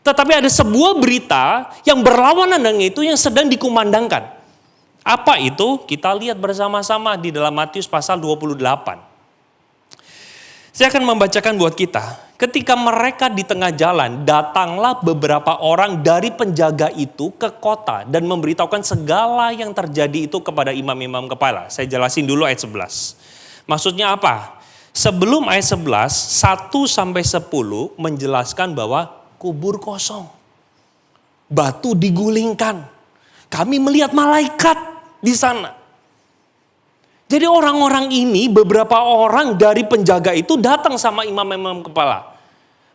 Tetapi ada sebuah berita yang berlawanan dengan itu yang sedang dikumandangkan. Apa itu? Kita lihat bersama-sama di dalam Matius pasal 28. Saya akan membacakan buat kita. Ketika mereka di tengah jalan, datanglah beberapa orang dari penjaga itu ke kota dan memberitahukan segala yang terjadi itu kepada imam-imam kepala. Saya jelasin dulu ayat 11. Maksudnya apa? Sebelum ayat 11, 1-10 menjelaskan bahwa kubur kosong. Batu digulingkan. Kami melihat malaikat di sana. Jadi orang-orang ini, beberapa orang dari penjaga itu datang sama imam-imam kepala.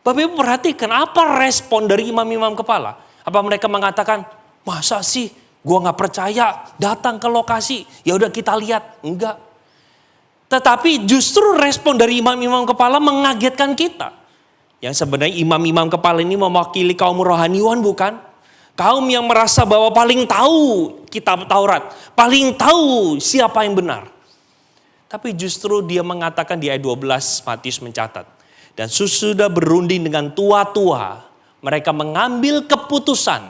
Bapak Ibu perhatikan apa respon dari imam-imam kepala? Apa mereka mengatakan, masa sih gua gak percaya, datang ke lokasi, ya udah kita lihat. Enggak. Tetapi justru respon dari imam-imam kepala mengagetkan kita. Yang sebenarnya imam-imam kepala ini mewakili kaum rohaniwan bukan? Kaum yang merasa bahwa paling tahu kitab Taurat, paling tahu siapa yang benar. Tapi justru dia mengatakan di ayat 12, Matius mencatat. Dan sesudah berunding dengan tua-tua, mereka mengambil keputusan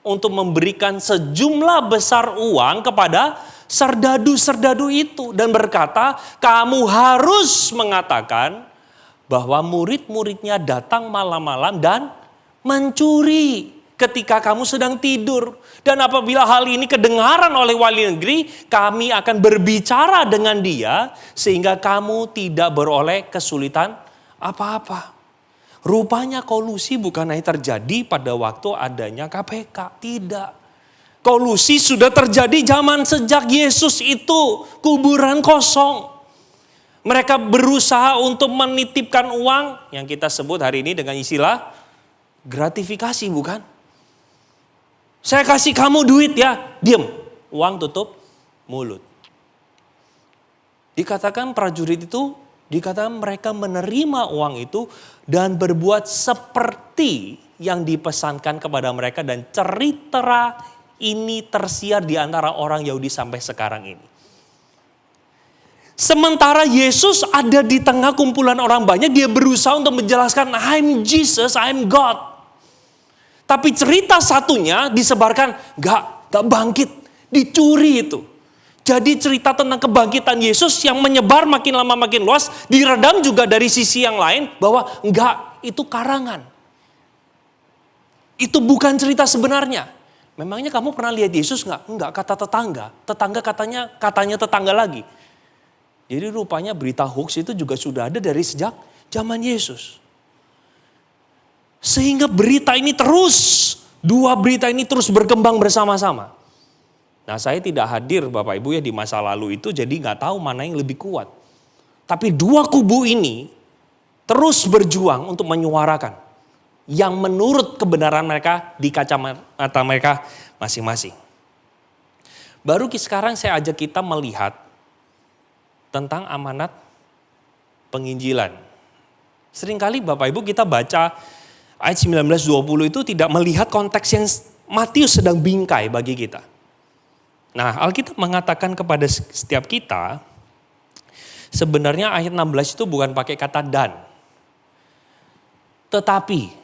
untuk memberikan sejumlah besar uang kepada serdadu-serdadu itu. Dan berkata, kamu harus mengatakan bahwa murid-muridnya datang malam-malam dan mencuri ketika kamu sedang tidur. Dan apabila hal ini kedengaran oleh wali negeri, kami akan berbicara dengan dia sehingga kamu tidak beroleh kesulitan apa-apa. Rupanya kolusi bukan hanya terjadi pada waktu adanya KPK. Tidak. Kolusi sudah terjadi zaman sejak Yesus itu kuburan kosong. Mereka berusaha untuk menitipkan uang yang kita sebut hari ini dengan istilah gratifikasi bukan? Saya kasih kamu duit ya, diam. Uang tutup mulut. Dikatakan prajurit itu, dikatakan mereka menerima uang itu dan berbuat seperti yang dipesankan kepada mereka. Dan cerita ini tersiar di antara orang Yahudi sampai sekarang ini. Sementara Yesus ada di tengah kumpulan orang banyak, dia berusaha untuk menjelaskan, I'm Jesus, I'm God. Tapi cerita satunya disebarkan, gak bangkit, dicuri itu. Jadi cerita tentang kebangkitan Yesus yang menyebar makin lama makin luas, diredam juga dari sisi yang lain bahwa enggak, itu karangan. Itu bukan cerita sebenarnya. memangnya kamu pernah lihat Yesus nggak? Enggak, kata tetangga. Tetangga katanya tetangga lagi. Jadi rupanya berita hoax itu juga sudah ada dari sejak zaman Yesus. Sehingga dua berita ini terus berkembang bersama-sama. Nah, saya tidak hadir Bapak Ibu ya di masa lalu itu, jadi nggak tahu mana yang lebih kuat. Tapi dua kubu ini terus berjuang untuk menyuarakan yang menurut kebenaran mereka di kacamata mereka masing-masing. Baru sekarang saya ajak kita melihat tentang amanat penginjilan. Seringkali Bapak Ibu kita baca ayat 19-20 itu tidak melihat konteks yang Matius sedang bingkai bagi kita. Nah, Alkitab mengatakan kepada setiap kita, sebenarnya ayat 16 itu bukan pakai kata dan. Tetapi,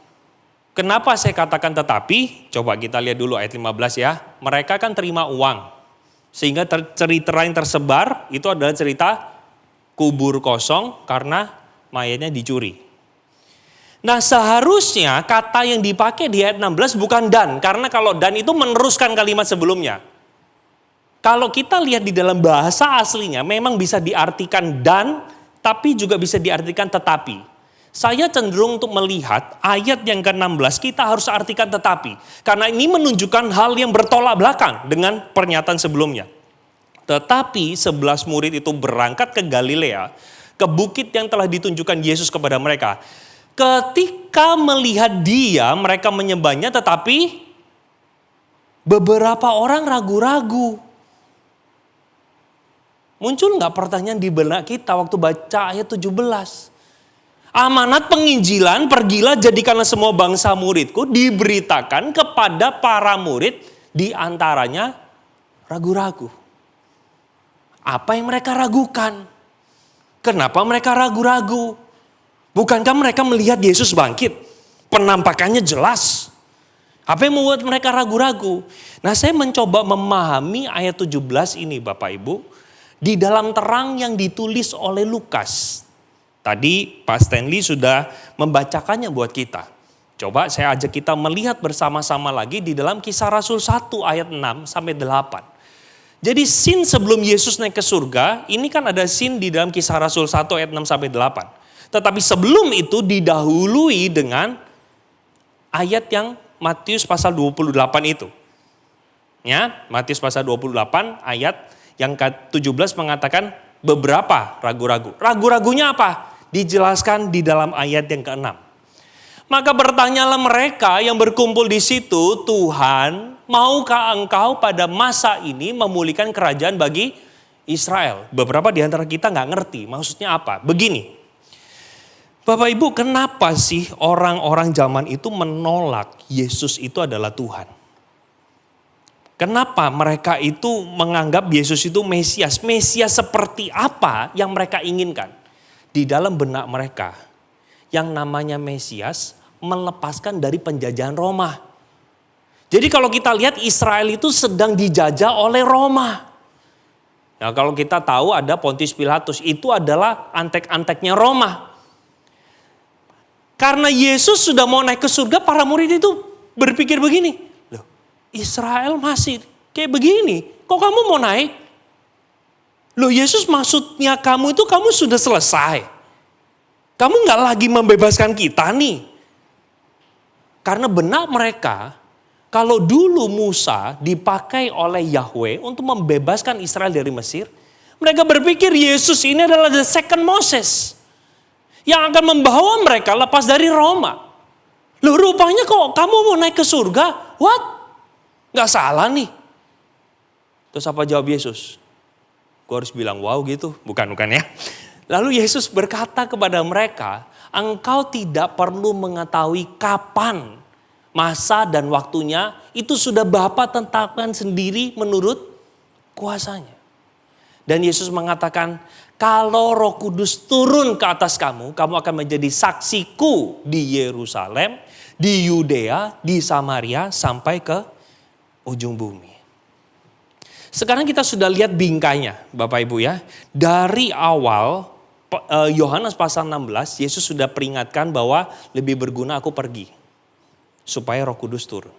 kenapa saya katakan tetapi? Coba kita lihat dulu ayat 15 ya. Mereka kan terima uang. Sehingga cerita yang tersebar itu adalah cerita kubur kosong karena mayatnya dicuri. Nah, seharusnya kata yang dipakai di ayat 16 bukan dan. Karena kalau dan itu meneruskan kalimat sebelumnya. Kalau kita lihat di dalam bahasa aslinya memang bisa diartikan dan, tapi juga bisa diartikan tetapi. Saya cenderung untuk melihat ayat yang ke-16 kita harus artikan tetapi. Karena ini menunjukkan hal yang bertolak belakang dengan pernyataan sebelumnya. Tetapi 11 murid itu berangkat ke Galilea, ke bukit yang telah ditunjukkan Yesus kepada mereka. Ketika melihat dia, mereka menyembahnya, tetapi beberapa orang ragu-ragu. Muncul nggak pertanyaan di benak kita waktu baca ayat 17? Amanat penginjilan, pergilah jadikanlah semua bangsa muridku, diberitakan kepada para murid, di antaranya ragu-ragu. Apa yang mereka ragukan? Kenapa mereka ragu-ragu? Bukankah mereka melihat Yesus bangkit? Penampakannya jelas. Apa yang membuat mereka ragu-ragu? Nah, saya mencoba memahami ayat 17 ini Bapak Ibu, di dalam terang yang ditulis oleh Lukas. Tadi Pak Stanley sudah membacakannya buat kita. Coba saya ajak kita melihat bersama-sama lagi di dalam Kisah Rasul 1 ayat 6 sampai 8. Jadi scene sebelum Yesus naik ke surga, ini kan ada scene di dalam Kisah Rasul 1 ayat 6 sampai 8. Tetapi sebelum itu didahului dengan ayat yang Matius pasal 28 itu. Ya, Matius pasal 28 ayat yang ke-17 mengatakan beberapa ragu-ragu. Ragu-ragunya apa? Dijelaskan di dalam ayat yang ke-6. Maka bertanyalah mereka yang berkumpul di situ, Tuhan, maukah engkau pada masa ini memulihkan kerajaan bagi Israel? Beberapa di antara kita nggak ngerti maksudnya apa. Begini, Bapak Ibu, kenapa sih orang-orang zaman itu menolak Yesus itu adalah Tuhan? Kenapa mereka itu menganggap Yesus itu Mesias? Mesias seperti apa yang mereka inginkan? Di dalam benak mereka, yang namanya Mesias melepaskan dari penjajahan Roma. Jadi kalau kita lihat Israel itu sedang dijajah oleh Roma. Nah, kalau kita tahu ada Pontius Pilatus, itu adalah antek-anteknya Roma. Karena Yesus sudah mau naik ke surga, para murid itu berpikir begini. Israel masih kayak begini, kok kamu mau naik? Loh, Yesus maksudnya kamu itu kamu sudah selesai. Kamu gak lagi membebaskan kita nih. Karena benak mereka, kalau dulu Musa dipakai oleh Yahweh untuk membebaskan Israel dari Mesir, mereka berpikir Yesus ini adalah the second Moses yang akan membawa mereka lepas dari Roma. Loh, rupanya kok kamu mau naik ke surga? What? Gak salah nih. Terus apa jawab Yesus? Gue harus bilang wow gitu? Bukan ya. Lalu Yesus berkata kepada mereka, engkau tidak perlu mengetahui kapan masa dan waktunya, itu sudah Bapa tentukan sendiri menurut kuasanya. Dan Yesus mengatakan, kalau Roh Kudus turun ke atas kamu, kamu akan menjadi saksiku di Yerusalem, di Yudea, di Samaria, sampai ke ujung bumi. Sekarang kita sudah lihat bingkainya Bapak Ibu ya. Dari awal Yohanes pasal 16, Yesus sudah peringatkan bahwa lebih berguna aku pergi. Supaya Roh Kudus turun.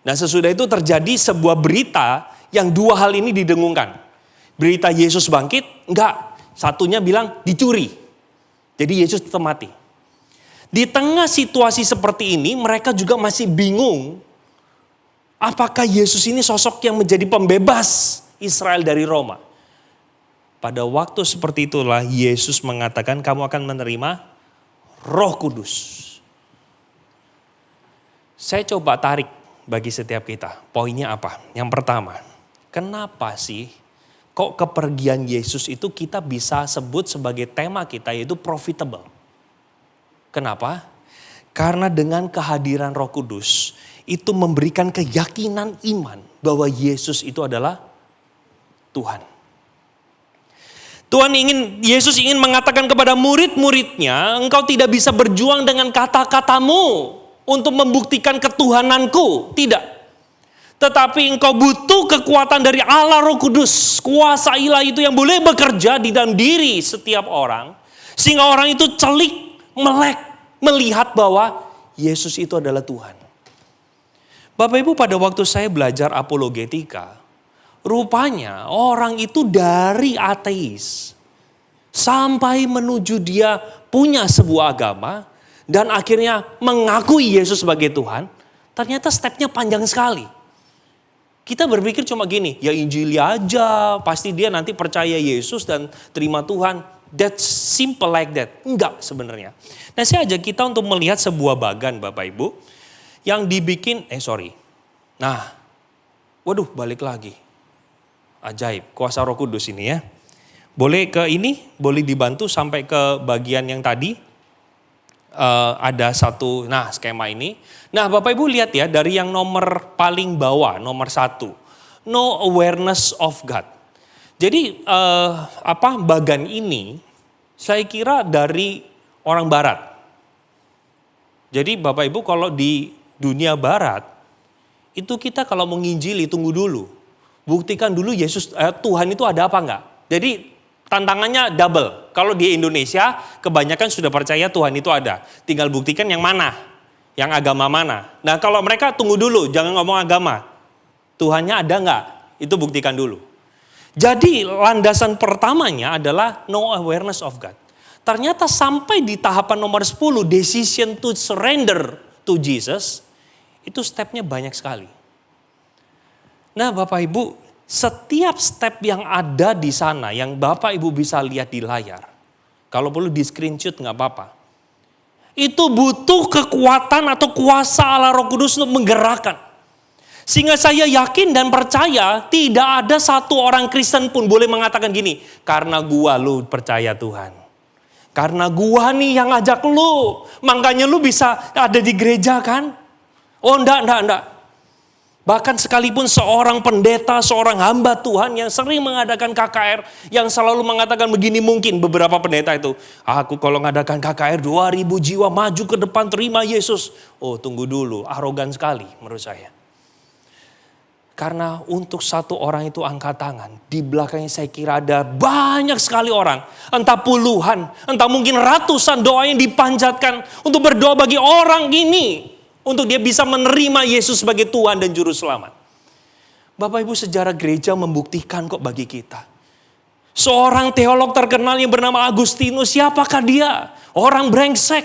Nah sesudah itu terjadi sebuah berita yang dua hal ini didengungkan. Berita Yesus bangkit, enggak. Satunya bilang dicuri. Jadi Yesus tetap mati. Di tengah situasi seperti ini mereka juga masih bingung. Apakah Yesus ini sosok yang menjadi pembebas Israel dari Roma? Pada waktu seperti itulah Yesus mengatakan kamu akan menerima Roh Kudus. Saya coba tarik bagi setiap kita. Poinnya apa? Yang pertama, kenapa sih kok kepergian Yesus itu kita bisa sebut sebagai tema kita yaitu profitable? Kenapa? Karena dengan kehadiran Roh Kudus itu memberikan keyakinan iman bahwa Yesus itu adalah Tuhan. Yesus ingin mengatakan kepada murid-muridnya, engkau tidak bisa berjuang dengan kata-katamu untuk membuktikan ketuhananku. Tidak. Tetapi engkau butuh kekuatan dari Allah Roh Kudus. Kuasa ilahi itu yang boleh bekerja di dalam diri setiap orang. Sehingga orang itu celik, melek, melihat bahwa Yesus itu adalah Tuhan. Bapak Ibu, pada waktu saya belajar apologetika, rupanya orang itu dari ateis sampai menuju dia punya sebuah agama dan akhirnya mengakui Yesus sebagai Tuhan, ternyata stepnya panjang sekali. Kita berpikir cuma gini, ya Injili aja, pasti dia nanti percaya Yesus dan terima Tuhan. That's simple like that. Enggak sebenarnya. Nah saya ajak kita untuk melihat sebuah bagan Bapak Ibu yang dibikin, Nah, waduh balik lagi. Ajaib, kuasa Roh Kudus ini ya. Boleh ke ini, boleh dibantu sampai ke bagian yang tadi. Ada satu, skema ini. Nah Bapak Ibu lihat ya dari yang nomor paling bawah, nomor 1. No awareness of God. Jadi bagan ini saya kira dari orang barat. Jadi Bapak Ibu kalau di dunia barat itu kita kalau menginjili tunggu dulu. Buktikan dulu Tuhan itu ada apa enggak. Jadi tantangannya double. Kalau di Indonesia kebanyakan sudah percaya Tuhan itu ada. Tinggal buktikan yang mana. Yang agama mana. Nah kalau mereka tunggu dulu, jangan ngomong agama. Tuhannya ada enggak? Itu buktikan dulu. Jadi landasan pertamanya adalah no awareness of God. Ternyata sampai di tahapan nomor 10, decision to surrender to Jesus, itu stepnya banyak sekali. Nah Bapak Ibu, setiap step yang ada di sana yang Bapak Ibu bisa lihat di layar, kalau perlu di screenshot nggak apa-apa. Itu butuh kekuatan atau kuasa Allah Roh Kudus untuk menggerakkan. Sehingga saya yakin dan percaya tidak ada satu orang Kristen pun boleh mengatakan gini, karena gua lu percaya Tuhan. Karena gua nih yang ngajak lu, makanya lu bisa ada di gereja kan? Oh enggak. Bahkan sekalipun seorang pendeta, seorang hamba Tuhan yang sering mengadakan KKR, yang selalu mengatakan begini mungkin beberapa pendeta itu. Aku kalau mengadakan KKR 2000 jiwa maju ke depan terima Yesus. Oh tunggu dulu, arogan sekali menurut saya. Karena untuk satu orang itu angkat tangan, di belakangnya saya kira ada banyak sekali orang. Entah puluhan, entah mungkin ratusan doa yang dipanjatkan untuk berdoa bagi orang ini. Untuk dia bisa menerima Yesus sebagai Tuhan dan Juru Selamat. Bapak Ibu, sejarah gereja membuktikan kok bagi kita. Seorang teolog terkenal yang bernama Agustinus, siapakah dia? Orang brengsek.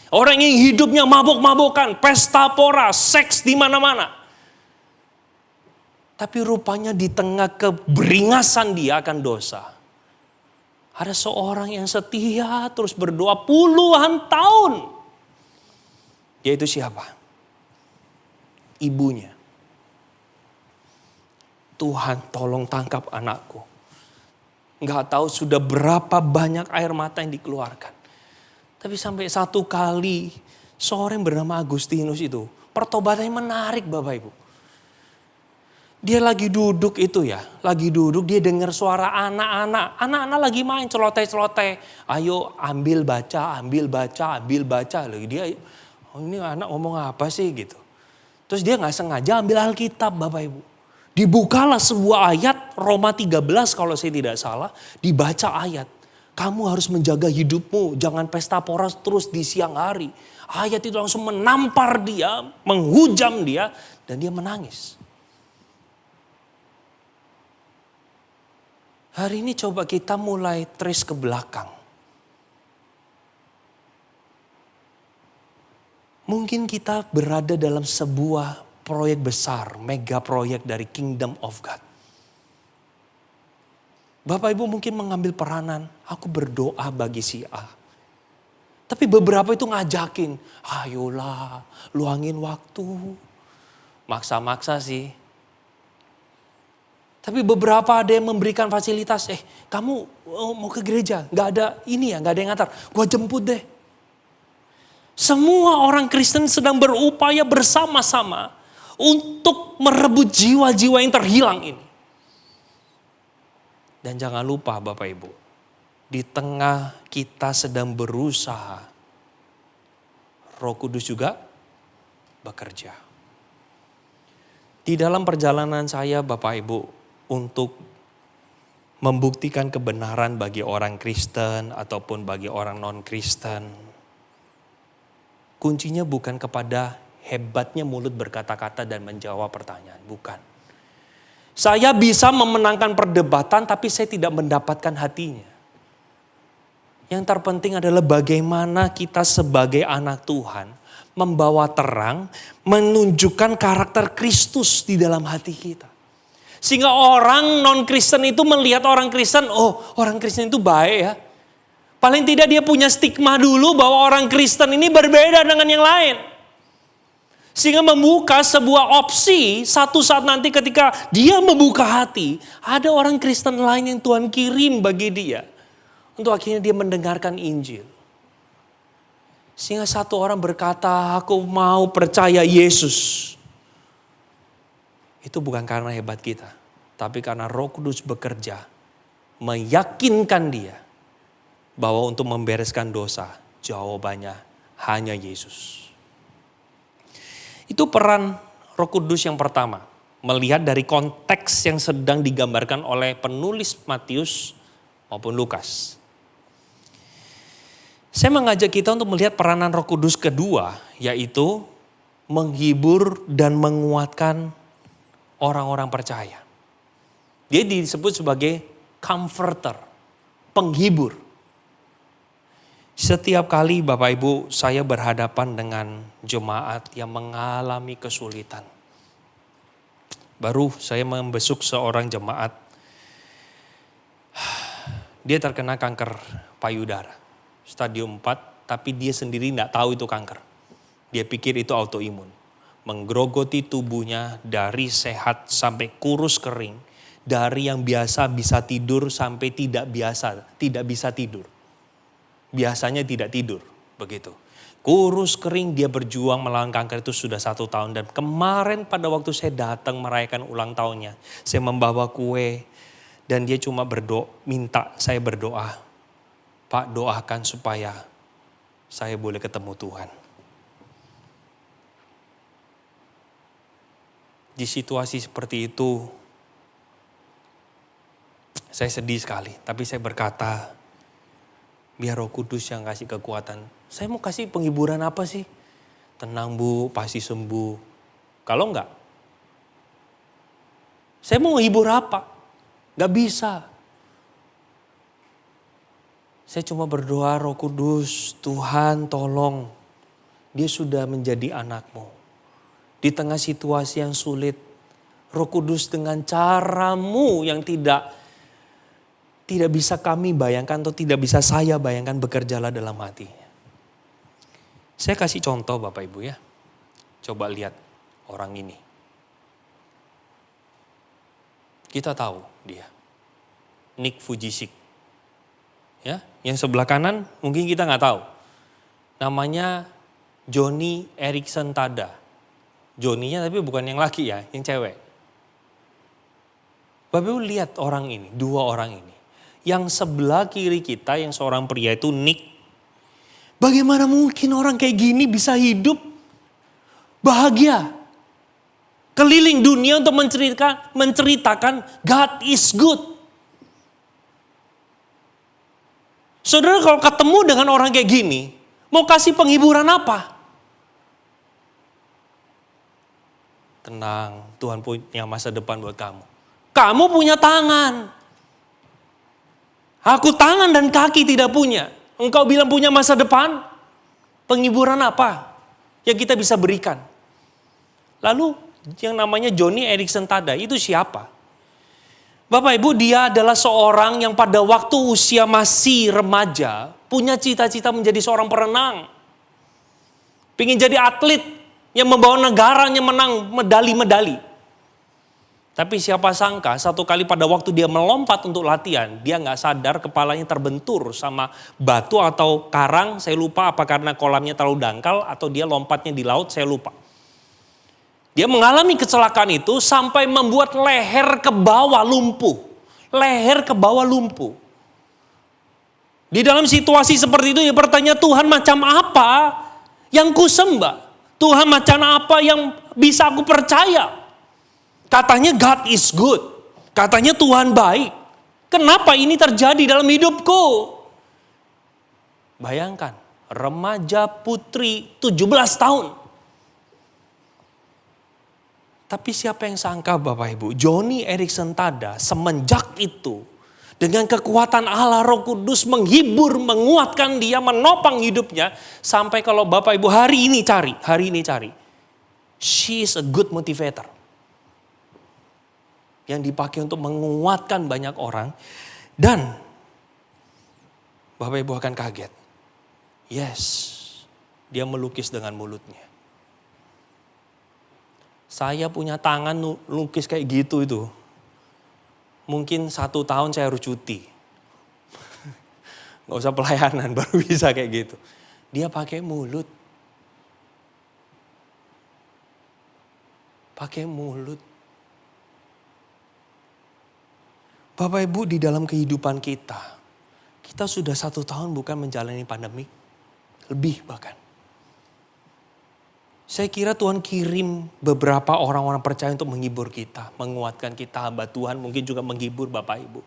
Orang yang hidupnya mabok-mabokan, pesta pora, seks di mana-mana. Tapi rupanya di tengah keberingasan dia akan dosa. Ada seorang yang setia terus berdoa puluhan tahun. Yaitu siapa? Ibunya. Tuhan tolong tangkap anakku. Nggak tahu sudah berapa banyak air mata yang dikeluarkan. Tapi sampai satu kali seorang yang bernama Agustinus itu. Pertobatannya menarik Bapak Ibu. Dia lagi duduk itu ya. Lagi duduk dia dengar suara anak-anak. Anak-anak lagi main celoteh-celoteh. Ayo ambil baca. Lagi dia... Oh ini anak ngomong apa sih gitu. Terus dia gak sengaja ambil Alkitab Bapak Ibu. Dibukalah sebuah ayat Roma 13 kalau saya tidak salah. Dibaca ayat. Kamu harus menjaga hidupmu. Jangan pesta pora terus di siang hari. Ayat itu langsung menampar dia. Menghujam dia. Dan dia menangis. Hari ini coba kita mulai trace ke belakang. Mungkin kita berada dalam sebuah proyek besar, mega proyek dari Kingdom of God. Bapak Ibu mungkin mengambil peranan, aku berdoa bagi si A. Tapi beberapa itu ngajakin, ayolah luangin waktu. Maksa-maksa sih. Tapi beberapa ada yang memberikan fasilitas, kamu mau ke gereja, gak ada ini ya, gak ada yang ngantar, gua jemput deh. Semua orang Kristen sedang berupaya bersama-sama untuk merebut jiwa-jiwa yang terhilang ini. Dan jangan lupa Bapak Ibu, di tengah kita sedang berusaha, Roh Kudus juga bekerja. Di dalam perjalanan saya Bapak Ibu, untuk membuktikan kebenaran bagi orang Kristen ataupun bagi orang non-Kristen. Kuncinya bukan kepada hebatnya mulut berkata-kata dan menjawab pertanyaan, bukan. Saya bisa memenangkan perdebatan tapi saya tidak mendapatkan hatinya. Yang terpenting adalah bagaimana kita sebagai anak Tuhan membawa terang, menunjukkan karakter Kristus di dalam hati kita. Sehingga orang non-Kristen itu melihat orang Kristen, oh orang Kristen itu baik ya. Paling tidak dia punya stigma dulu bahwa orang Kristen ini berbeda dengan yang lain. Sehingga membuka sebuah opsi, satu saat nanti ketika dia membuka hati, ada orang Kristen lain yang Tuhan kirim bagi dia. Untuk akhirnya dia mendengarkan Injil. Sehingga satu orang berkata, aku mau percaya Yesus. Itu bukan karena hebat kita, tapi karena Roh Kudus bekerja, meyakinkan dia bahwa untuk membereskan dosa, jawabannya hanya Yesus. Itu peran Roh Kudus yang pertama, melihat dari konteks yang sedang digambarkan oleh penulis Matius maupun Lukas. Saya mengajak kita untuk melihat peranan Roh Kudus kedua, yaitu menghibur dan menguatkan orang-orang percaya. Dia disebut sebagai comforter, penghibur. Setiap kali Bapak Ibu saya berhadapan dengan jemaat yang mengalami kesulitan. Baru saya membesuk seorang jemaat. Dia terkena kanker payudara. Stadium 4, tapi dia sendiri tidak tahu itu kanker. Dia pikir itu autoimun. Menggerogoti tubuhnya dari sehat sampai kurus kering. Dari yang biasa bisa tidur sampai tidak bisa tidur. Biasanya tidak tidur, begitu. Kurus kering, dia berjuang melawan kanker itu sudah 1 tahun. Dan kemarin pada waktu saya datang merayakan ulang tahunnya, saya membawa kue. Dan dia cuma minta saya berdoa. Pak, doakan supaya saya boleh ketemu Tuhan. Di situasi seperti itu, saya sedih sekali. Tapi saya berkata, biar Roh Kudus yang kasih kekuatan. Saya mau kasih penghiburan apa sih? Tenang Bu, pasti sembuh. Kalau enggak, saya mau menghibur apa? Enggak bisa. Saya cuma berdoa, Roh Kudus, Tuhan tolong. Dia sudah menjadi anakmu. Di tengah situasi yang sulit, Roh Kudus dengan caramu yang tidak bisa kami bayangkan atau tidak bisa saya bayangkan, bekerjalah dalam hatinya. Saya kasih contoh Bapak Ibu ya. Coba lihat orang ini. Kita tahu dia. Nick Vujicic. Ya, yang sebelah kanan mungkin kita nggak tahu. Namanya Joni Eareckson Tada. Joninya tapi bukan yang laki ya, yang cewek. Bapak Ibu lihat orang ini, 2 orang ini. Yang sebelah kiri kita yang seorang pria itu Nick. Bagaimana mungkin orang kayak gini bisa hidup bahagia? Keliling dunia untuk menceritakan God is good. Saudara kalau ketemu dengan orang kayak gini, mau kasih penghiburan apa? Tenang, Tuhan punya masa depan buat kamu. Kamu punya tangan. Aku tangan dan kaki tidak punya. Engkau bilang punya masa depan? Penghiburan apa yang kita bisa berikan? Lalu yang namanya Joni Erik Tada itu siapa? Bapak Ibu, dia adalah seorang yang pada waktu usia masih remaja punya cita-cita menjadi seorang perenang. Pengen jadi atlet yang membawa negaranya menang medali-medali. Tapi siapa sangka satu kali pada waktu dia melompat untuk latihan, dia nggak sadar kepalanya terbentur sama batu atau karang, saya lupa apa karena kolamnya terlalu dangkal atau dia lompatnya di laut, saya lupa. Dia mengalami kecelakaan itu sampai membuat leher ke bawah lumpuh. Leher ke bawah lumpuh. Di dalam situasi seperti itu dia bertanya, Tuhan macam apa yang ku sembah? Tuhan macam apa yang bisa aku percaya? Katanya God is good. Katanya Tuhan baik. Kenapa ini terjadi dalam hidupku? Bayangkan, remaja putri 17 tahun. Tapi siapa yang sangka Bapak Ibu, Joni Erik Tada semenjak itu dengan kekuatan Allah Roh Kudus menghibur, menguatkan dia, menopang hidupnya. Sampai kalau Bapak Ibu hari ini cari. She is a good motivator. Yang dipakai untuk menguatkan banyak orang. Dan Bapak Ibu akan kaget. Yes, dia melukis dengan mulutnya. Saya punya tangan lukis kayak gitu itu. Mungkin 1 tahun saya harus cuti. Gak usah pelayanan baru bisa kayak gitu. Dia pakai mulut. Pakai mulut. Bapak Ibu, di dalam kehidupan kita sudah 1 tahun bukan menjalani pandemi. Lebih bahkan. Saya kira Tuhan kirim beberapa orang-orang percaya untuk menghibur kita, menguatkan kita, hamba Tuhan mungkin juga menghibur Bapak Ibu.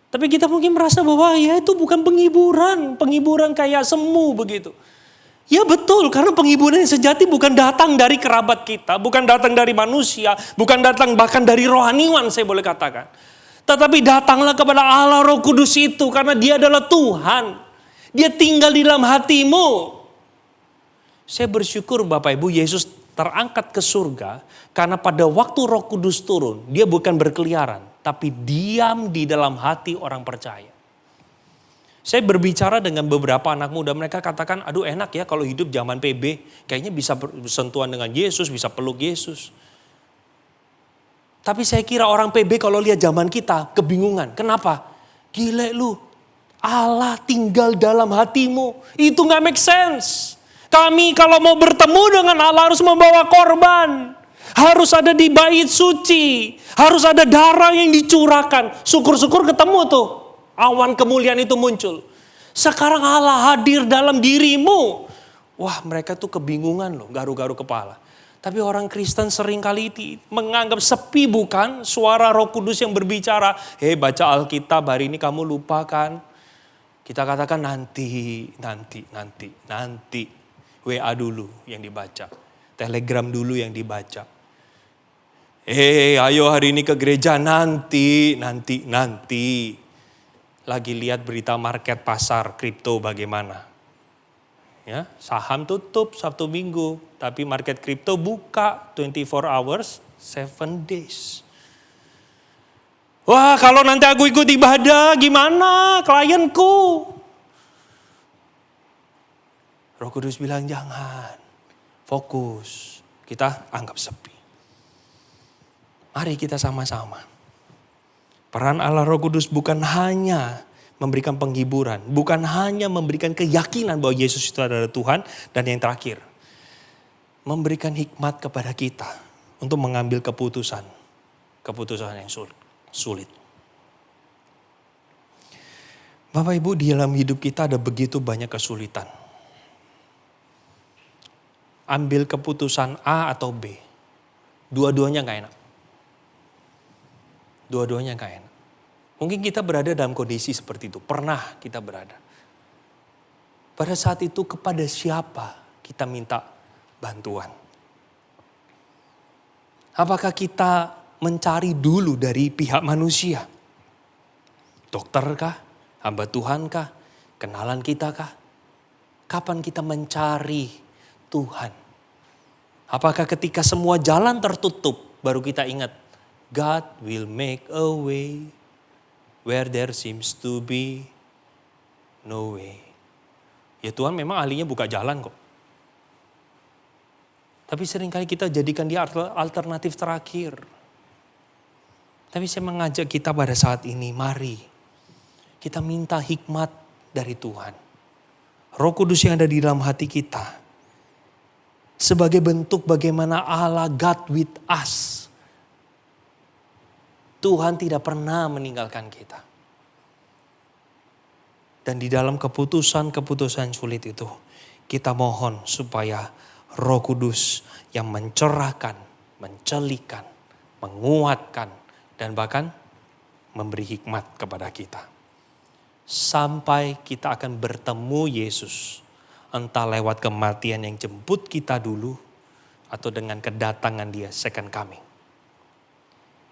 Tapi kita mungkin merasa bahwa ya itu bukan penghiburan kayak semu begitu. Ya betul, karena penghiburan yang sejati bukan datang dari kerabat kita, bukan datang dari manusia, bukan datang bahkan dari rohaniwan saya boleh katakan. Tetapi datanglah kepada Allah Roh Kudus itu karena dia adalah Tuhan. Dia tinggal di dalam hatimu. Saya bersyukur Bapak Ibu Yesus terangkat ke surga karena pada waktu Roh Kudus turun, dia bukan berkeliaran, tapi diam di dalam hati orang percaya. Saya berbicara dengan beberapa anak muda, mereka katakan, aduh enak ya kalau hidup zaman PB, kayaknya bisa bersentuhan dengan Yesus, bisa peluk Yesus. Tapi saya kira orang PB kalau lihat zaman kita, kebingungan. Kenapa? Gile lu, Allah tinggal dalam hatimu, itu gak make sense. Kami kalau mau bertemu dengan Allah harus membawa korban. Harus ada di bait suci. Harus ada darah yang dicurahkan. Syukur-syukur ketemu tuh. Awan kemuliaan itu muncul. Sekarang Allah hadir dalam dirimu. Wah mereka tuh kebingungan loh, garu-garu kepala. Tapi orang Kristen seringkali menganggap sepi bukan? Suara Roh Kudus yang berbicara. Baca Alkitab hari ini kamu lupakan. Kita katakan nanti. WA dulu yang dibaca. Telegram dulu yang dibaca. Ayo hari ini ke gereja nanti. Lagi lihat berita market pasar kripto bagaimana. Ya, saham tutup Sabtu Minggu. Tapi market kripto buka 24 hours, 7 days. Wah kalau nanti aku ikut ibadah gimana klienku? Roh Kudus bilang jangan, fokus, kita anggap sepi. Mari kita sama-sama. Peran Allah Roh Kudus bukan hanya memberikan penghiburan, bukan hanya memberikan keyakinan bahwa Yesus itu adalah Tuhan, dan yang terakhir, memberikan hikmat kepada kita untuk mengambil keputusan yang sulit. Bapak Ibu, di dalam hidup kita ada begitu banyak kesulitan. Ambil keputusan A atau B. Dua-duanya gak enak. Mungkin kita berada dalam kondisi seperti itu. Pernah kita berada. Pada saat itu kepada siapa kita minta bantuan? Apakah kita mencari dulu dari pihak manusia? Dokter kah? Hamba Tuhan kah? Kenalan kita kah? Kapan kita mencari Tuhan? Apakah ketika semua jalan tertutup baru kita ingat, God will make a way where there seems to be no way. Ya Tuhan memang ahlinya buka jalan kok. Tapi seringkali kita jadikan dia alternatif terakhir. Tapi saya mengajak kita pada saat ini, mari kita minta hikmat dari Tuhan. Roh Kudus yang ada di dalam hati kita. Sebagai bentuk bagaimana Allah God with us. Tuhan tidak pernah meninggalkan kita. Dan di dalam keputusan-keputusan sulit itu, kita mohon supaya Roh Kudus yang mencerahkan, mencelikan, menguatkan, dan bahkan memberi hikmat kepada kita. Sampai kita akan bertemu Yesus, entah lewat kematian yang jemput kita dulu, atau dengan kedatangan dia second coming.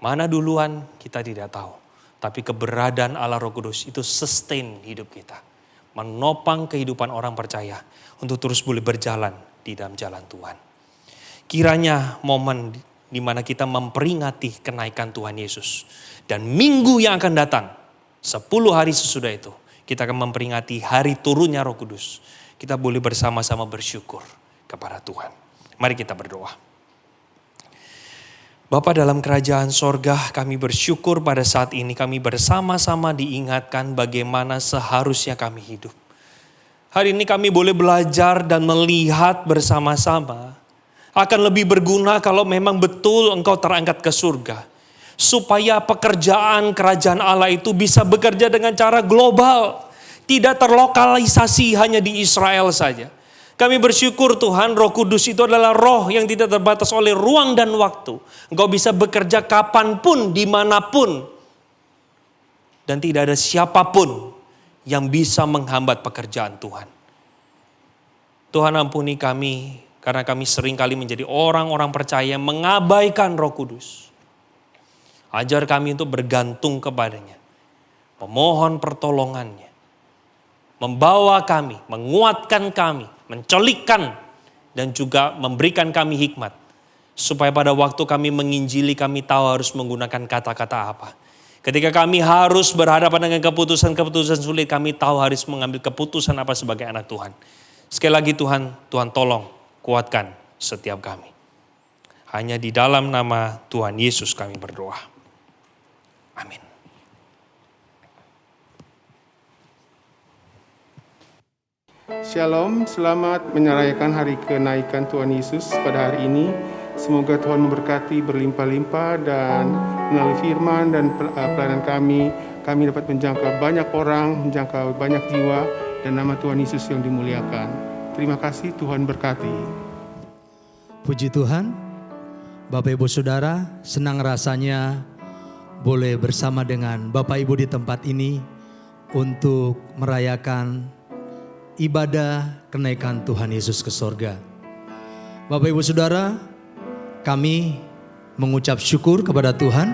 Mana duluan kita tidak tahu. Tapi keberadaan Allah Roh Kudus itu sustain hidup kita. Menopang kehidupan orang percaya untuk terus boleh berjalan di dalam jalan Tuhan. Kiranya momen di mana kita memperingati kenaikan Tuhan Yesus. Dan minggu yang akan datang, 10 hari sesudah itu, kita akan memperingati hari turunnya Roh Kudus. Kita boleh bersama-sama bersyukur kepada Tuhan. Mari kita berdoa. Bapa dalam kerajaan sorga, kami bersyukur pada saat ini kami bersama-sama diingatkan bagaimana seharusnya kami hidup. Hari ini kami boleh belajar dan melihat bersama-sama akan lebih berguna kalau memang betul Engkau terangkat ke surga. Supaya pekerjaan kerajaan Allah itu bisa bekerja dengan cara global. Tidak terlokalisasi hanya di Israel saja. Kami bersyukur Tuhan, Roh Kudus itu adalah roh yang tidak terbatas oleh ruang dan waktu. Engkau bisa bekerja kapanpun, dimanapun. Dan tidak ada siapapun yang bisa menghambat pekerjaan Tuhan. Tuhan ampuni kami, karena kami seringkali menjadi orang-orang percaya yang mengabaikan Roh Kudus. Ajar kami untuk bergantung kepadanya. Memohon pertolongannya. Membawa kami, menguatkan kami, mencelikkan, dan juga memberikan kami hikmat. Supaya pada waktu kami menginjili, kami tahu harus menggunakan kata-kata apa. Ketika kami harus berhadapan dengan keputusan-keputusan sulit, kami tahu harus mengambil keputusan apa sebagai anak Tuhan. Sekali lagi Tuhan tolong kuatkan setiap kami. Hanya di dalam nama Tuhan Yesus kami berdoa. Amin. Shalom, selamat menyerayakan hari kenaikan Tuhan Yesus pada hari ini. Semoga Tuhan memberkati berlimpah-limpah dan melalui firman dan pelayanan kami dapat menjangkau banyak orang, menjangkau banyak jiwa, dan nama Tuhan Yesus yang dimuliakan. Terima kasih, Tuhan berkati. Puji Tuhan, Bapak Ibu Saudara, senang rasanya boleh bersama dengan Bapak Ibu di tempat ini untuk merayakan ibadah kenaikan Tuhan Yesus ke sorga. Bapak Ibu Saudara, kami mengucap syukur kepada Tuhan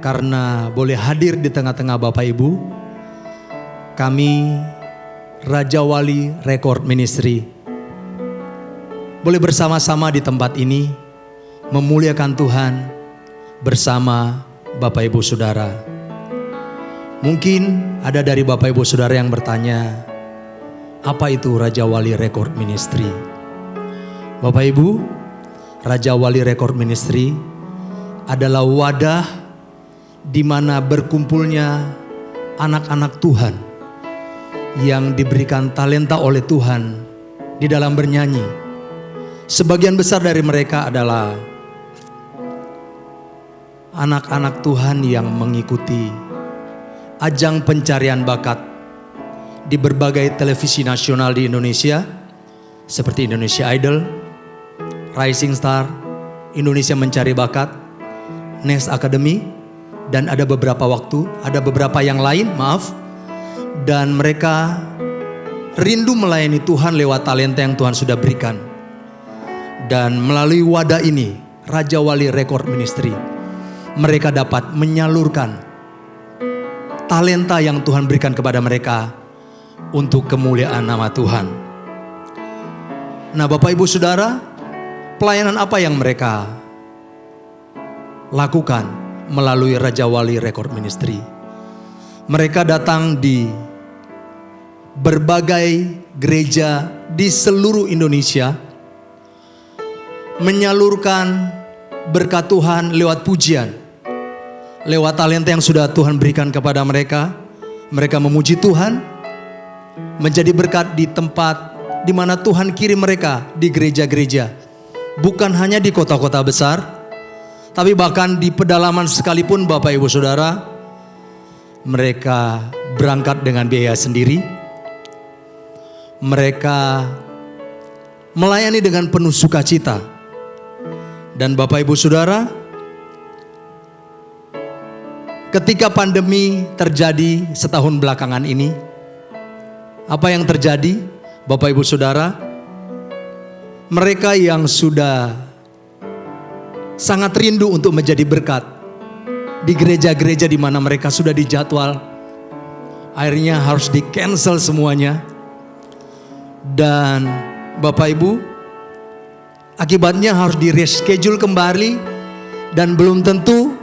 karena boleh hadir di tengah-tengah Bapak Ibu. Kami Raja Wali Record Ministry boleh bersama-sama di tempat ini memuliakan Tuhan bersama Bapak Ibu Saudara. Mungkin ada dari Bapak Ibu Saudara yang bertanya, apa itu Raja Wali Record Ministry? Bapak Ibu, Raja Wali Record Ministry adalah wadah di mana berkumpulnya anak-anak Tuhan yang diberikan talenta oleh Tuhan di dalam bernyanyi. Sebagian besar dari mereka adalah anak-anak Tuhan yang mengikuti ajang pencarian bakat di berbagai televisi nasional di Indonesia seperti Indonesia Idol, Rising Star, Indonesia Mencari Bakat, Next Academy, dan ada beberapa yang lain, dan mereka rindu melayani Tuhan lewat talenta yang Tuhan sudah berikan. Dan melalui wadah ini, Raja Wali Record Ministry, mereka dapat menyalurkan talenta yang Tuhan berikan kepada mereka untuk kemuliaan nama Tuhan. Nah, Bapak Ibu Saudara, pelayanan apa yang mereka lakukan melalui Raja Wali Record Ministry? Mereka datang di berbagai gereja di seluruh Indonesia, menyalurkan berkat Tuhan lewat pujian, lewat talenta yang sudah Tuhan berikan kepada mereka. Mereka memuji Tuhan, menjadi berkat di tempat di mana Tuhan kirim mereka, di gereja-gereja. Bukan hanya di kota-kota besar, tapi bahkan di pedalaman sekalipun Bapak Ibu Saudara, mereka berangkat dengan biaya sendiri. Mereka melayani dengan penuh sukacita. Dan Bapak Ibu Saudara, ketika pandemi terjadi setahun belakangan ini, apa yang terjadi Bapak Ibu Saudara? Mereka yang sudah sangat rindu untuk menjadi berkat di gereja-gereja di mana mereka sudah dijadwal, akhirnya harus di-cancel semuanya. Dan Bapak Ibu, akibatnya harus di-reschedule kembali, dan belum tentu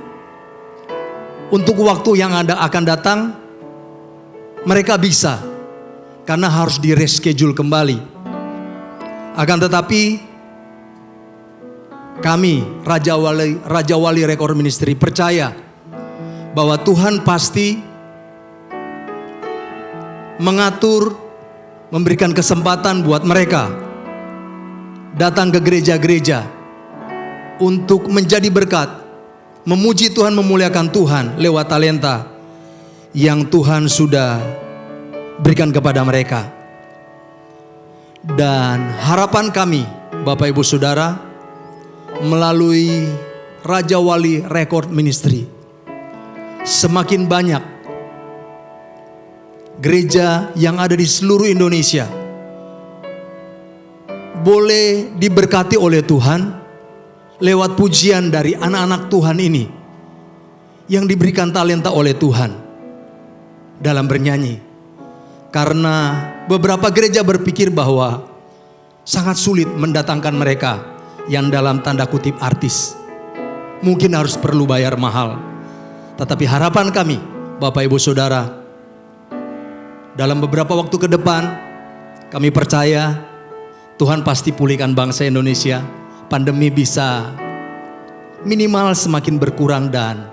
untuk waktu yang akan datang mereka bisa, karena harus di-reschedule kembali. Akan tetapi kami Raja Wali Record Ministry percaya bahwa Tuhan pasti mengatur, memberikan kesempatan buat mereka datang ke gereja-gereja untuk menjadi berkat, memuji Tuhan, memuliakan Tuhan lewat talenta yang Tuhan sudah berikan kepada mereka. Dan harapan kami Bapak Ibu Saudara, melalui Raja Wali Record Ministry, semakin banyak gereja yang ada di seluruh Indonesia boleh diberkati oleh Tuhan lewat pujian dari anak-anak Tuhan ini yang diberikan talenta oleh Tuhan dalam bernyanyi. Karena beberapa gereja berpikir bahwa sangat sulit mendatangkan mereka yang dalam tanda kutip artis, mungkin harus perlu bayar mahal. Tetapi harapan kami Bapak Ibu Saudara, dalam beberapa waktu ke depan kami percaya Tuhan pasti pulihkan bangsa Indonesia. Pandemi bisa minimal semakin berkurang, dan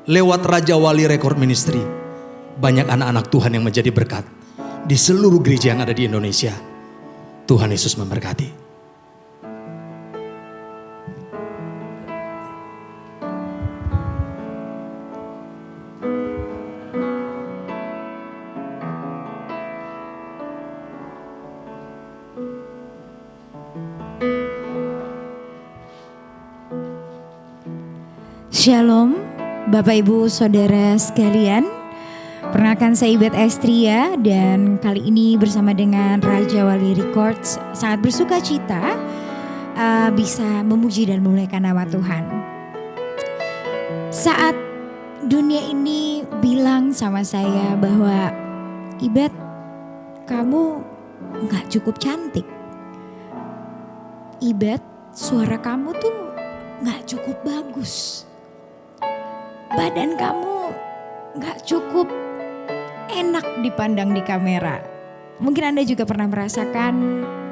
lewat Raja Wali Record Ministry banyak anak-anak Tuhan yang menjadi berkat di seluruh gereja yang ada di Indonesia. Tuhan Yesus memberkati. Shalom Bapak Ibu Saudara sekalian. Perkenalkan saya Ibet Estria, dan kali ini bersama dengan Raja Wali Records sangat bersuka cita bisa memuji dan memuliakan nama Tuhan. Saat dunia ini bilang sama saya bahwa Ibet, kamu gak cukup cantik. Ibet, suara kamu tuh gak cukup bagus. Badan kamu gak cukup enak dipandang di kamera. Mungkin Anda juga pernah merasakan,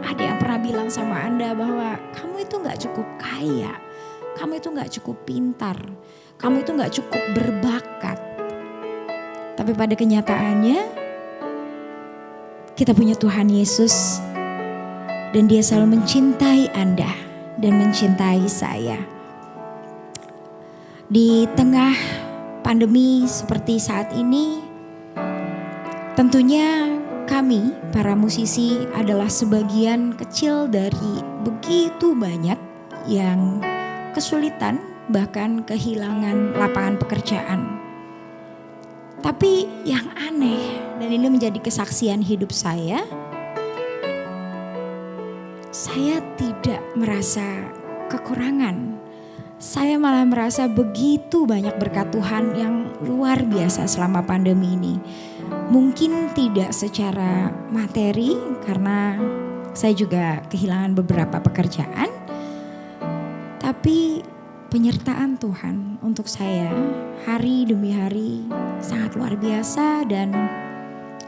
ada yang pernah bilang sama Anda bahwa kamu itu gak cukup kaya, kamu itu gak cukup pintar, kamu itu gak cukup berbakat. Tapi pada kenyataannya, kita punya Tuhan Yesus, dan Dia selalu mencintai Anda dan mencintai saya. Di tengah pandemi seperti saat ini, tentunya kami para musisi adalah sebagian kecil dari begitu banyak yang kesulitan, bahkan kehilangan lapangan pekerjaan. Tapi yang aneh, dan ini menjadi kesaksian hidup saya tidak merasa kekurangan. Saya malah merasa begitu banyak berkat Tuhan yang luar biasa selama pandemi ini. Mungkin tidak secara materi karena saya juga kehilangan beberapa pekerjaan. Tapi penyertaan Tuhan untuk saya hari demi hari sangat luar biasa, dan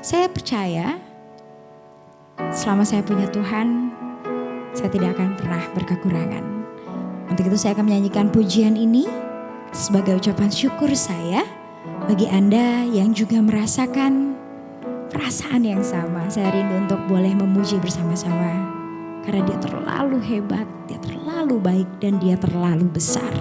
saya percaya selama saya punya Tuhan, saya tidak akan pernah berkekurangan. Untuk itu saya akan menyanyikan pujian ini sebagai ucapan syukur saya bagi Anda yang juga merasakan perasaan yang sama. Saya rindu untuk boleh memuji bersama-sama karena Dia terlalu hebat, Dia terlalu baik, dan Dia terlalu besar.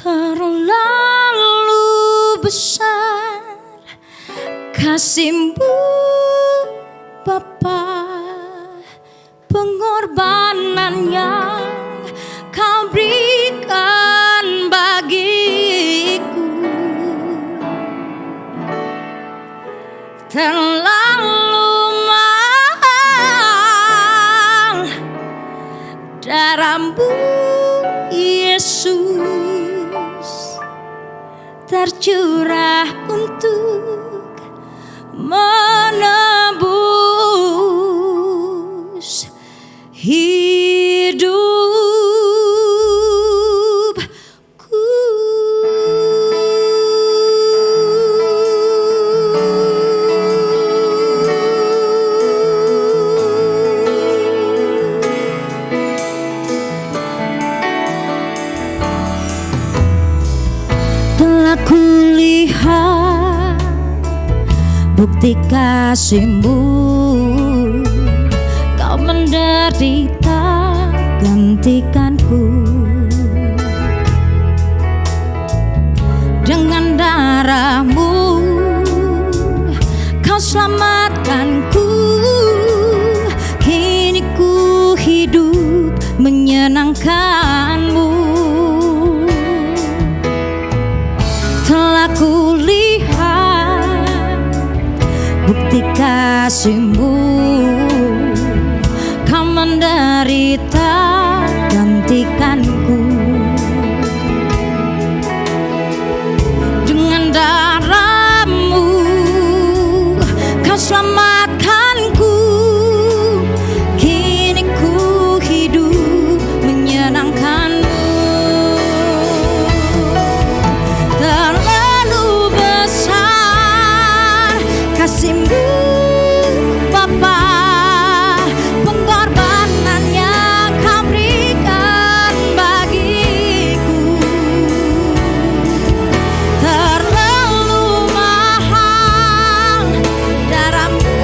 Terlalu besar kasih-Mu Bapa, pengorbanan yang Kau berikan bagiku terlalu mahal. Darah-Mu Yesus tercurah untuk menebus hidupku. Telah kulihat bukti kasih-Mu, Kau menderita gantikanku. Dengan darah-Mu Kau selamatkanku. Kini ku hidup menyenangkan-Mu. Telah kulihat bukti kasih-Mu, Kau menderita gantikanku. Dengan darah-Mu Kau selamatkanku. Kini ku hidup menyenangkan-Mu. Terlalu besar kasih-Mu Bapa, pengorbanan yang Kau berikan bagiku terlalu mahal. Darah-Mu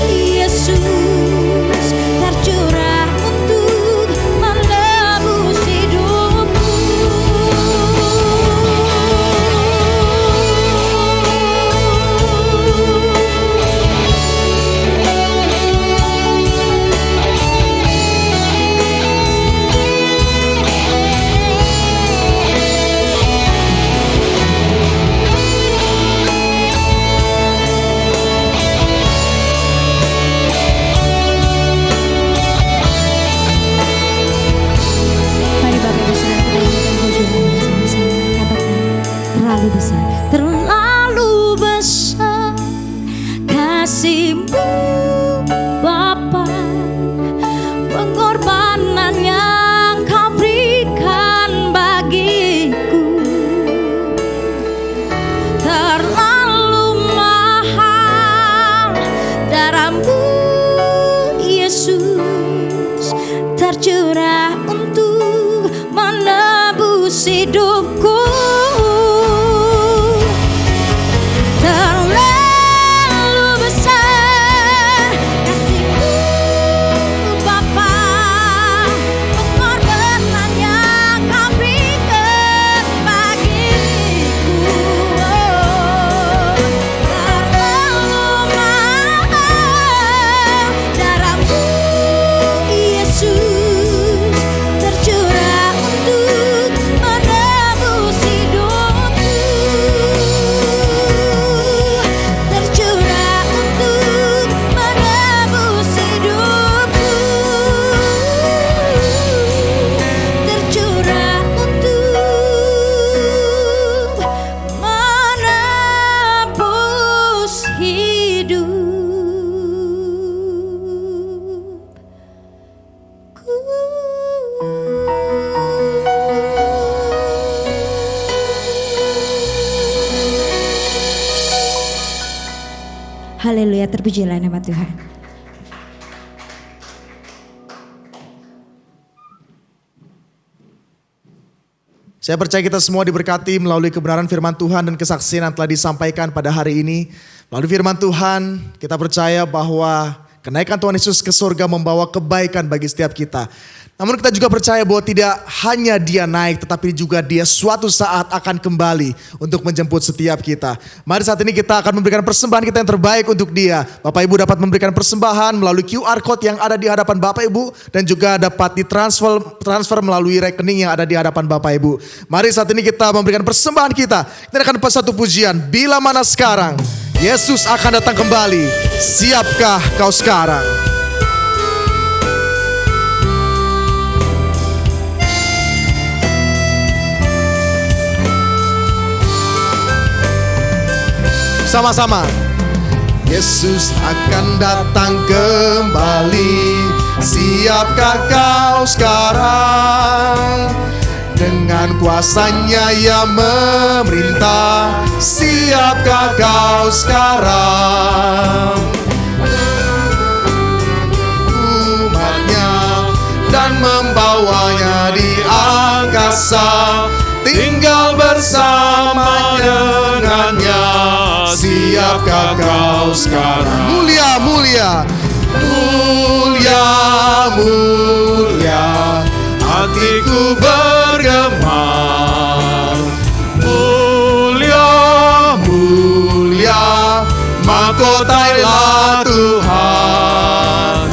Yesus tercurah untuk menebus hidupku. Mari Bapak Ibu Saudara kita nyanyikan pujian bersama-sama. Katakan, terlalu besar, terlalu besar kasih-Mu Bapa, pengorbanan yang Kau berikan bagiku terlalu mahal. Darah-Mu Yesus tercurah untuk menebus hidupku. Terlalu besar kasih-Mu Bapa, pengorbanan yang Kau berikan bagiku terlalu mahal. Darah-Mu Yesus tercurah untuk menebus Terpujilah nama Tuhan. Saya percaya kita semua diberkati melalui kebenaran firman Tuhan dan kesaksian yang telah disampaikan pada hari ini. Melalui firman Tuhan, kita percaya bahwa kenaikan Tuhan Yesus ke surga membawa kebaikan bagi setiap kita. Namun kita juga percaya bahwa tidak hanya dia naik, tetapi juga dia suatu saat akan kembali untuk menjemput setiap kita. Mari saat ini kita akan memberikan persembahan kita yang terbaik untuk dia. Bapak Ibu dapat memberikan persembahan melalui QR Code yang ada di hadapan Bapak Ibu. Dan juga dapat ditransfer melalui rekening yang ada di hadapan Bapak Ibu. Mari saat ini kita memberikan persembahan kita. Kita akan pas satu pujian. Bila mana sekarang, Yesus akan datang kembali. Siapkah kau sekarang? Sama-sama. Yesus akan datang kembali. Siapkah kau sekarang? Dengan kuasanya ia memerintah. Siapkah kau sekarang? Umatnya dan membawanya di angkasa, tinggal bersama dengannya. Siapkah kau sekarang? Mulia, mulia, mulia, mulia, hatiku bergema. Mulia, mulia, mahkotailah Tuhan.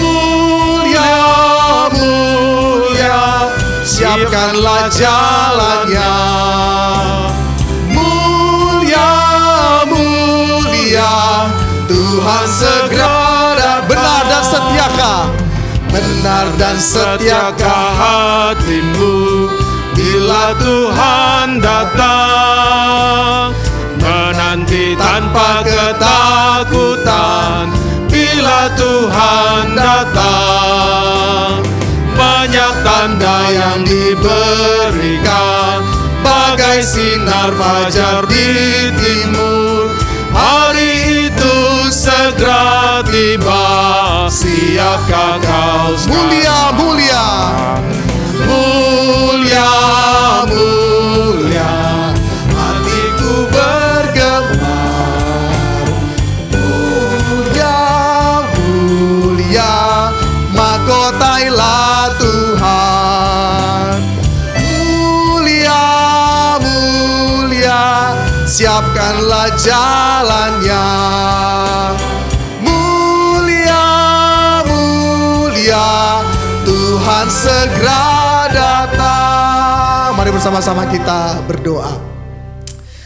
Mulia, mulia, siapkanlah jalannya. Tuhan segera datang. Benar dan setiakah? Benar dan setiakah hatimu bila Tuhan datang? Menanti tanpa ketakutan bila Tuhan datang. Banyak tanda yang diberikan bagai sinar fajar di timur. Hari itu segera tiba. Siapkah kau sekarang? Mulia, mulia, mulia, mulia, hatiku bergemar. Mulia, mulia, mahkotailah Tuhan. Mulia, mulia, siapkanlah jalannya. Mulia, mulia, Tuhan segera datang. Mari bersama-sama kita berdoa.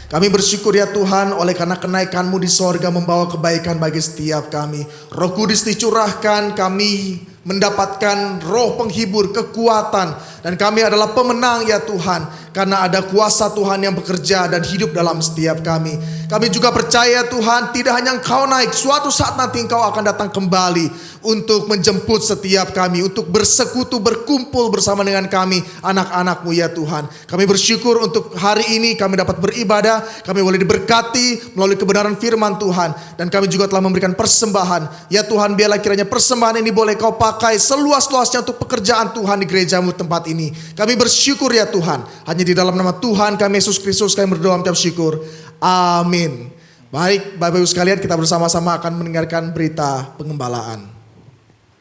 Kami bersyukur ya Tuhan, oleh karena kenaikan-Mu di sorga membawa kebaikan bagi setiap kami. Roh Kudus dicurahkan, kami mendapatkan roh penghibur, kekuatan. Dan kami adalah pemenang ya Tuhan, karena ada kuasa Tuhan yang bekerja dan hidup dalam setiap kami. Kami juga percaya Tuhan, tidak hanya Engkau naik, suatu saat nanti Engkau akan datang kembali untuk menjemput setiap kami, untuk bersekutu, berkumpul bersama dengan kami, anak-anak-Mu ya Tuhan. Kami bersyukur untuk hari ini kami dapat beribadah, kami boleh diberkati melalui kebenaran firman Tuhan. Dan kami juga telah memberikan persembahan. Ya Tuhan, biarlah kiranya persembahan ini boleh Kau pakai seluas-luasnya untuk pekerjaan Tuhan di gereja-Mu tempat ini. Kami bersyukur ya Tuhan, hanya di dalam nama Tuhan kami Yesus Kristus kami berdoa mengucap syukur. Amin. Baik, Bapak Ibu sekalian, kita bersama-sama akan mendengarkan berita pengembalaan.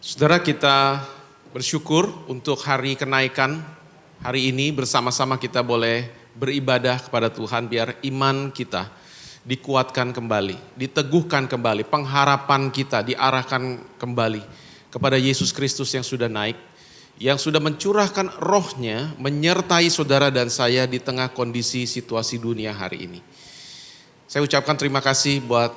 Saudara, kita bersyukur untuk hari kenaikan. Hari ini bersama-sama kita boleh beribadah kepada Tuhan, biar iman kita dikuatkan kembali, diteguhkan kembali, pengharapan kita diarahkan kembali kepada Yesus Kristus yang sudah naik, yang sudah mencurahkan rohnya menyertai saudara dan saya di tengah kondisi situasi dunia hari ini. Saya ucapkan terima kasih buat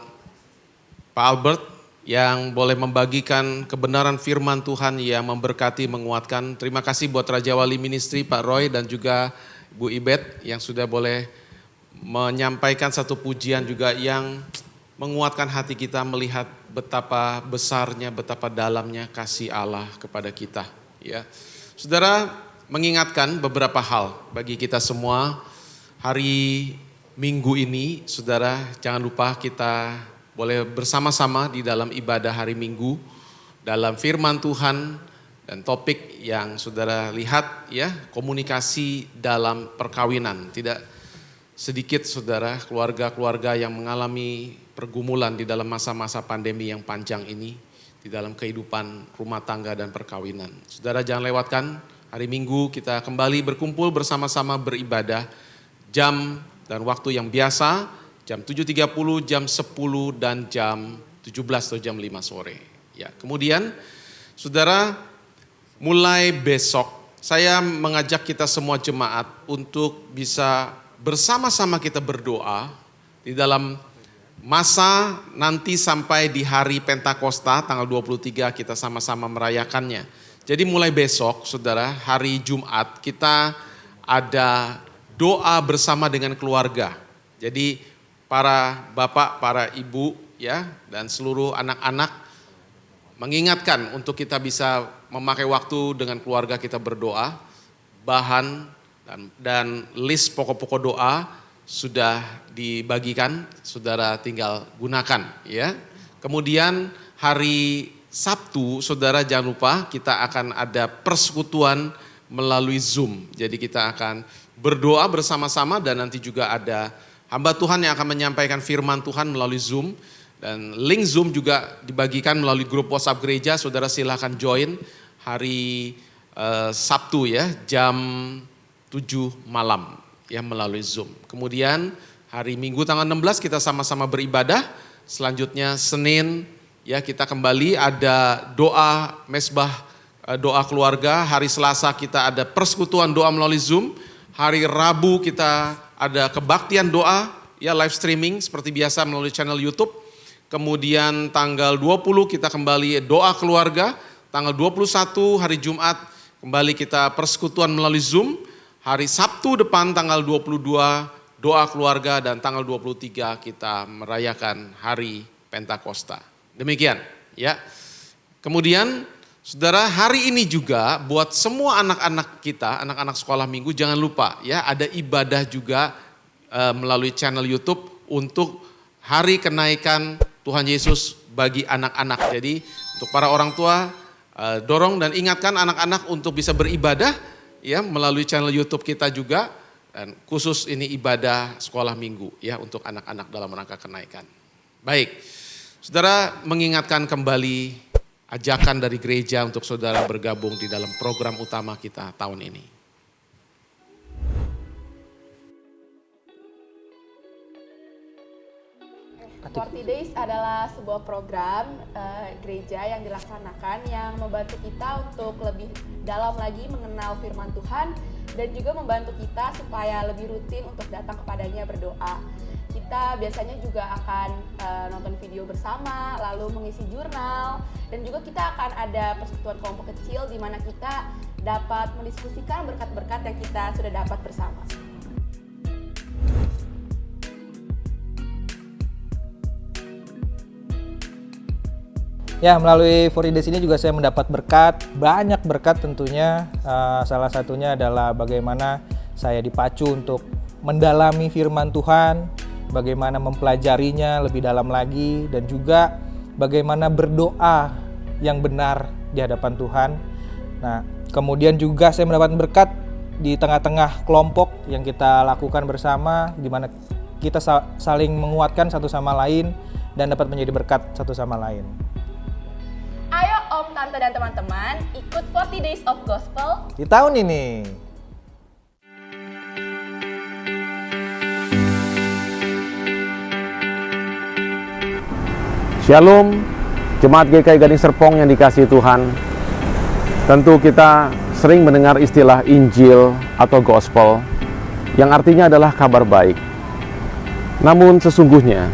Pak Albert yang boleh membagikan kebenaran firman Tuhan yang memberkati, menguatkan. Terima kasih buat Raja Wali Ministry Pak Roy dan juga Bu Ibet yang sudah boleh menyampaikan satu pujian juga yang menguatkan hati kita melihat betapa besarnya, betapa dalamnya kasih Allah kepada kita. Ya, saudara, mengingatkan beberapa hal bagi kita semua hari Minggu ini, saudara, jangan lupa kita boleh bersama-sama di dalam ibadah hari Minggu, dalam firman Tuhan dan topik yang saudara lihat ya, komunikasi dalam perkawinan. Tidak sedikit saudara keluarga-keluarga yang mengalami pergumulan di dalam masa-masa pandemi yang panjang ini, di dalam kehidupan rumah tangga dan perkawinan. Saudara jangan lewatkan hari Minggu kita kembali berkumpul bersama-sama beribadah, jam dan waktu yang biasa, jam 7.30, jam 10 dan jam 17 atau jam 5 sore. Ya, kemudian saudara mulai besok saya mengajak kita semua jemaat untuk bisa bersama-sama kita berdoa di dalam masa nanti sampai di hari Pentakosta tanggal 23 kita sama-sama merayakannya. Jadi mulai besok saudara, hari Jumat kita ada doa bersama dengan keluarga. Jadi para bapak, para ibu ya dan seluruh anak-anak mengingatkan untuk kita bisa memakai waktu dengan keluarga kita berdoa. Bahan dan list pokok-pokok doa sudah dibagikan, saudara tinggal gunakan ya. Kemudian hari Sabtu, saudara jangan lupa kita akan ada persekutuan melalui Zoom. Jadi kita akan berdoa bersama-sama dan nanti juga ada hamba Tuhan yang akan menyampaikan firman Tuhan melalui Zoom. Dan link Zoom juga dibagikan melalui grup WhatsApp gereja, saudara silahkan join hari Sabtu ya, jam 7 malam ya melalui Zoom. Kemudian hari Minggu tanggal 16 kita sama-sama beribadah. Selanjutnya Senin ya kita kembali ada doa mesbah, doa keluarga. Hari Selasa kita ada persekutuan doa melalui Zoom. Hari Rabu kita ada kebaktian doa ya live streaming seperti biasa melalui channel YouTube. Kemudian tanggal 20 kita kembali doa keluarga. Tanggal 21 hari Jumat kembali kita persekutuan melalui Zoom. Hari Sabtu depan tanggal 22 doa keluarga dan tanggal 23 kita merayakan hari Pentakosta. Demikian ya. Kemudian saudara hari ini juga buat semua anak-anak kita, anak-anak sekolah minggu jangan lupa ya ada ibadah juga melalui channel YouTube untuk hari kenaikan Tuhan Yesus bagi anak-anak. Jadi untuk para orang tua dorong dan ingatkan anak-anak untuk bisa beribadah ya melalui channel YouTube kita juga, dan khusus ini ibadah sekolah minggu ya untuk anak-anak dalam rangka kenaikan. Baik, saudara mengingatkan kembali ajakan dari gereja untuk saudara bergabung di dalam program utama kita tahun ini. Forty Days adalah sebuah program gereja yang dilaksanakan yang membantu kita untuk lebih dalam lagi mengenal firman Tuhan dan juga membantu kita supaya lebih rutin untuk datang kepadanya berdoa. Kita biasanya juga akan nonton video bersama, lalu mengisi jurnal, dan juga kita akan ada persekutuan kelompok kecil di mana kita dapat mendiskusikan berkat-berkat yang kita sudah dapat bersama. Ya, melalui 40 Days ini juga saya mendapat berkat, banyak berkat tentunya. Salah satunya adalah bagaimana saya dipacu untuk mendalami firman Tuhan, bagaimana mempelajarinya lebih dalam lagi, dan juga bagaimana berdoa yang benar di hadapan Tuhan. Nah, kemudian juga saya mendapat berkat di tengah-tengah kelompok yang kita lakukan bersama, di mana kita saling menguatkan satu sama lain dan dapat menjadi berkat satu sama lain. Ayo Om, Tante, dan teman-teman ikut 40 Days of Gospel di tahun ini. Shalom, Jemaat GKI Gading Serpong yang dikasihi Tuhan. Tentu kita sering mendengar istilah Injil atau Gospel yang artinya adalah kabar baik. Namun sesungguhnya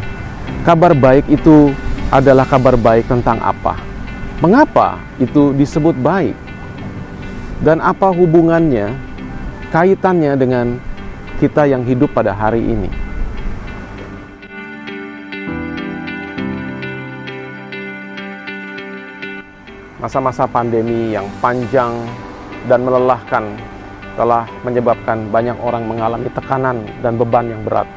kabar baik itu adalah kabar baik tentang apa? Mengapa itu disebut baik? Dan apa hubungannya, kaitannya dengan kita yang hidup pada hari ini? Masa-masa pandemi yang panjang dan melelahkan telah menyebabkan banyak orang mengalami tekanan dan beban yang berat.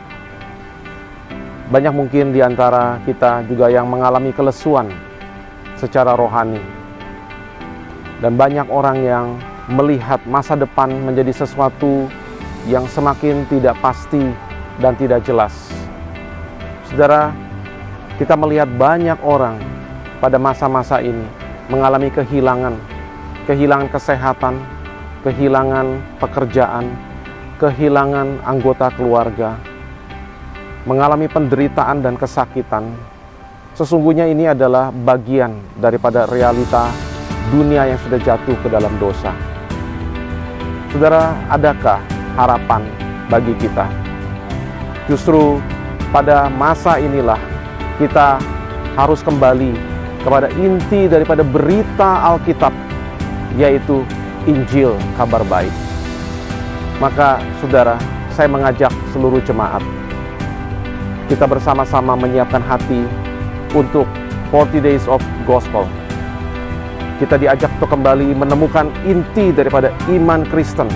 Banyak mungkin di antara kita juga yang mengalami kelesuan secara rohani. Dan banyak orang yang melihat masa depan menjadi sesuatu yang semakin tidak pasti dan tidak jelas. Saudara, kita melihat banyak orang pada masa-masa ini mengalami kehilangan kesehatan, kehilangan pekerjaan, kehilangan anggota keluarga, mengalami penderitaan dan kesakitan. Sesungguhnya ini adalah bagian daripada realita dunia yang sudah jatuh ke dalam dosa. Saudara, adakah harapan bagi kita? Justru pada masa inilah kita harus kembali kepada inti daripada berita Alkitab, yaitu Injil, kabar baik. Maka saudara, saya mengajak seluruh jemaat, kita bersama-sama menyiapkan hati untuk 40 Days of Gospel. Kita diajak untuk kembali menemukan inti daripada iman Kristen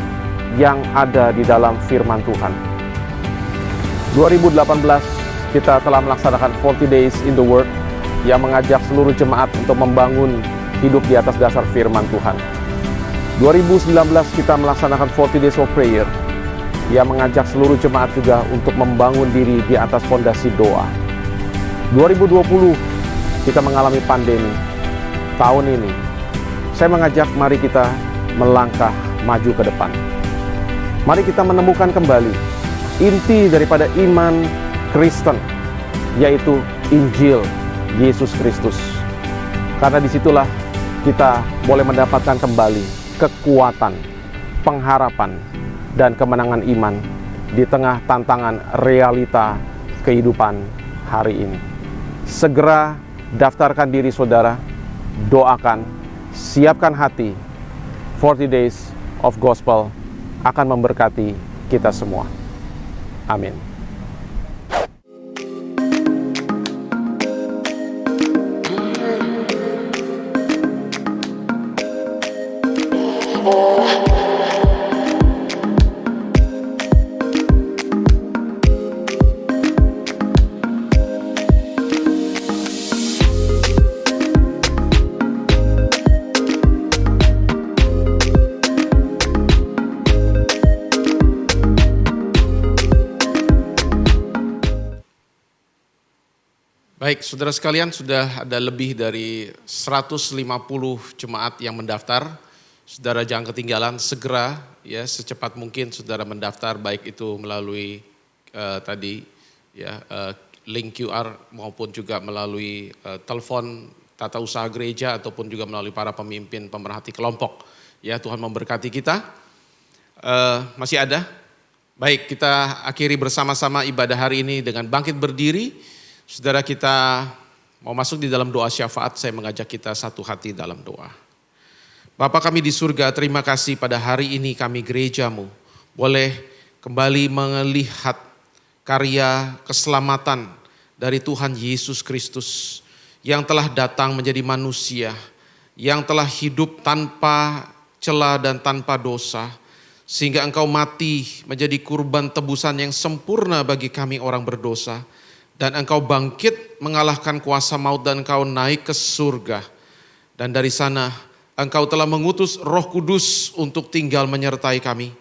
yang ada di dalam firman Tuhan. 2018 kita telah melaksanakan 40 Days in the Word yang mengajak seluruh jemaat untuk membangun hidup di atas dasar firman Tuhan. 2019 kita melaksanakan 40 Days of Prayer yang mengajak seluruh jemaat juga untuk membangun diri di atas fondasi doa. 2020 kita mengalami pandemi. Tahun ini saya mengajak mari kita melangkah maju ke depan. Mari kita menemukan kembali inti daripada iman Kristen, yaitu Injil Yesus Kristus. Karena disitulah kita boleh mendapatkan kembali kekuatan, pengharapan, dan kemenangan iman di tengah tantangan realita kehidupan hari ini. Segera daftarkan diri saudara, doakan, siapkan hati. 40 Days of Gospel akan memberkati kita semua. Amin. Baik, saudara sekalian, sudah ada lebih dari 150 jemaat yang mendaftar. Saudara jangan ketinggalan, segera ya secepat mungkin saudara mendaftar, baik itu melalui link QR maupun juga melalui telepon tata usaha gereja ataupun juga melalui para pemimpin pemerhati kelompok. Ya, Tuhan memberkati kita. Masih ada? Baik, kita akhiri bersama-sama ibadah hari ini dengan bangkit berdiri. Saudara, kita mau masuk di dalam doa syafaat. Saya mengajak kita satu hati dalam doa. Bapa kami di surga, terima kasih pada hari ini kami gerejamu boleh kembali melihat karya keselamatan dari Tuhan Yesus Kristus yang telah datang menjadi manusia, yang telah hidup tanpa celah dan tanpa dosa, sehingga Engkau mati menjadi kurban tebusan yang sempurna bagi kami orang berdosa. Dan Engkau bangkit mengalahkan kuasa maut dan Engkau naik ke surga. Dan dari sana Engkau telah mengutus Roh Kudus untuk tinggal menyertai kami.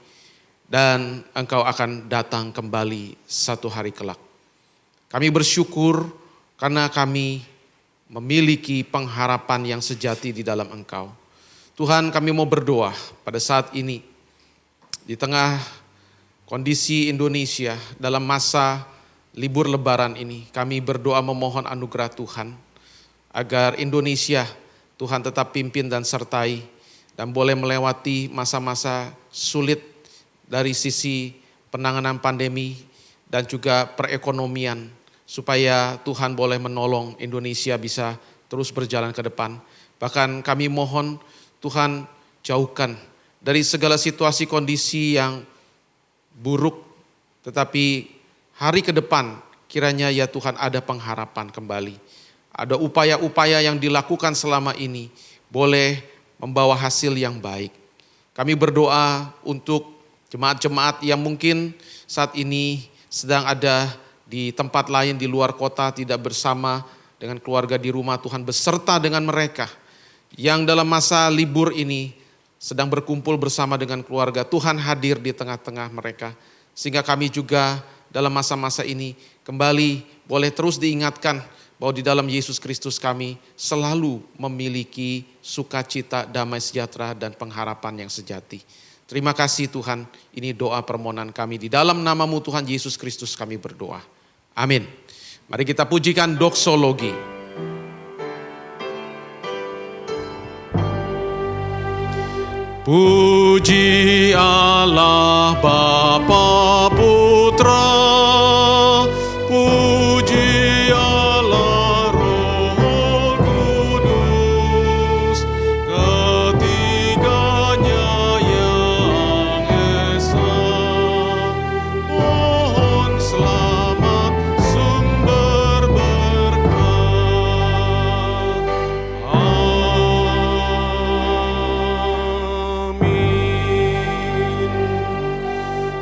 Dan Engkau akan datang kembali satu hari kelak. Kami bersyukur karena kami memiliki pengharapan yang sejati di dalam Engkau. Tuhan, kami mau berdoa pada saat ini. Di tengah kondisi Indonesia dalam masa libur lebaran ini, kami berdoa memohon anugerah Tuhan agar Indonesia Tuhan tetap pimpin dan sertai dan boleh melewati masa-masa sulit dari sisi penanganan pandemi dan juga perekonomian, supaya Tuhan boleh menolong Indonesia bisa terus berjalan ke depan. Bahkan kami mohon Tuhan jauhkan dari segala situasi kondisi yang buruk, tetapi hari ke depan kiranya ya Tuhan ada pengharapan kembali. Ada upaya-upaya yang dilakukan selama ini boleh membawa hasil yang baik. Kami berdoa untuk jemaat-jemaat yang mungkin saat ini sedang ada di tempat lain di luar kota tidak bersama dengan keluarga di rumah, Tuhan beserta dengan mereka yang dalam masa libur ini sedang berkumpul bersama dengan keluarga. Tuhan hadir di tengah-tengah mereka, sehingga kami juga dalam masa-masa ini kembali boleh terus diingatkan bahwa di dalam Yesus Kristus kami selalu memiliki sukacita, damai sejahtera, dan pengharapan yang sejati. Terima kasih Tuhan, ini doa permohonan kami. Di dalam nama-Mu Tuhan Yesus Kristus kami berdoa. Amin. Mari kita pujikan doksologi. Puji Allah Bapa Putra, puji Allah Roh Kudus, ketiganya yang esa. Mohon selamat sumber berkat.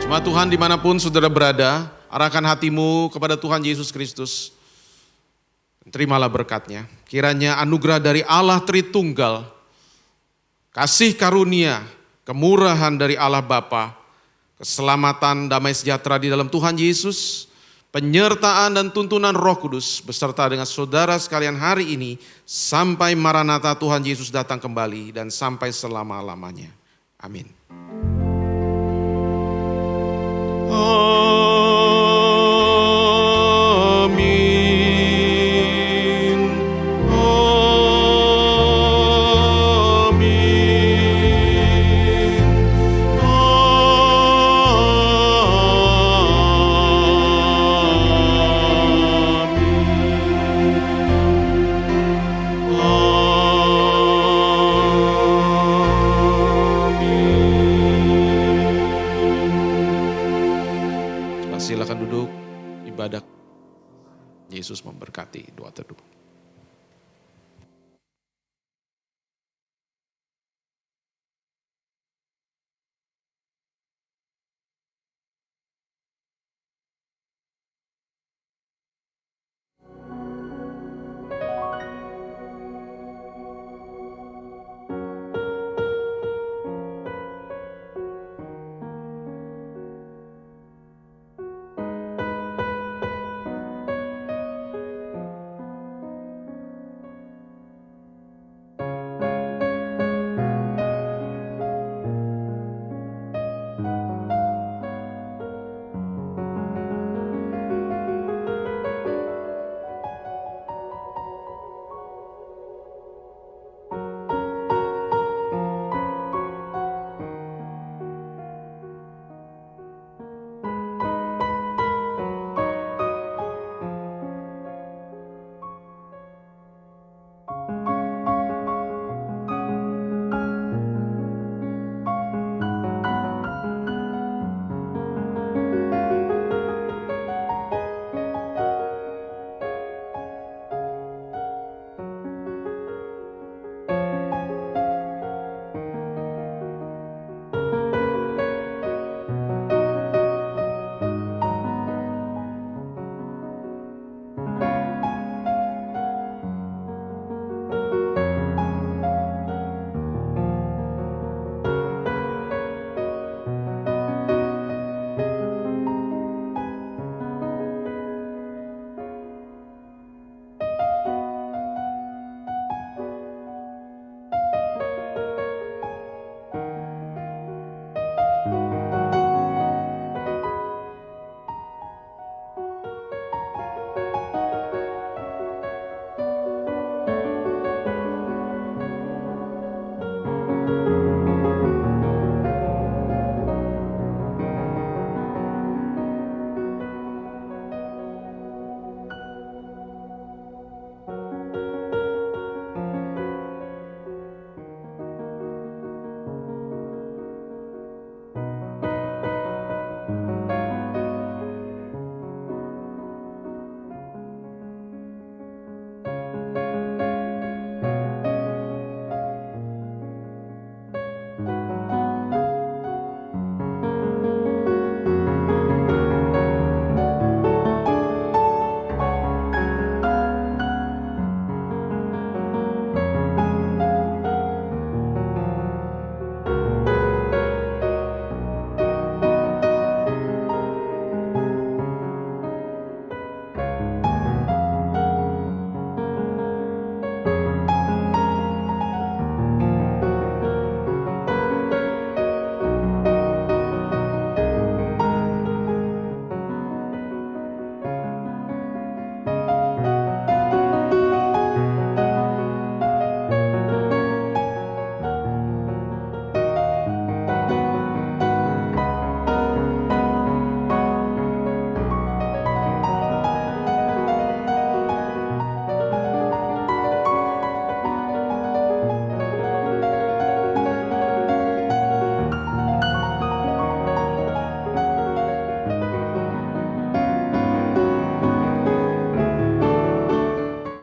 Jemaat Tuhan dimanapun saudara berada, arahkan hatimu kepada Tuhan Yesus Kristus. Terimalah berkatnya. Kiranya anugerah dari Allah Tritunggal, kasih karunia, kemurahan dari Allah Bapa, keselamatan, damai sejahtera di dalam Tuhan Yesus, penyertaan dan tuntunan Roh Kudus beserta dengan saudara sekalian hari ini sampai Maranatha Tuhan Yesus datang kembali dan sampai selama-lamanya. Amin. Amin. Silakan duduk, ibadah. Yesus memberkati. Doa teduh.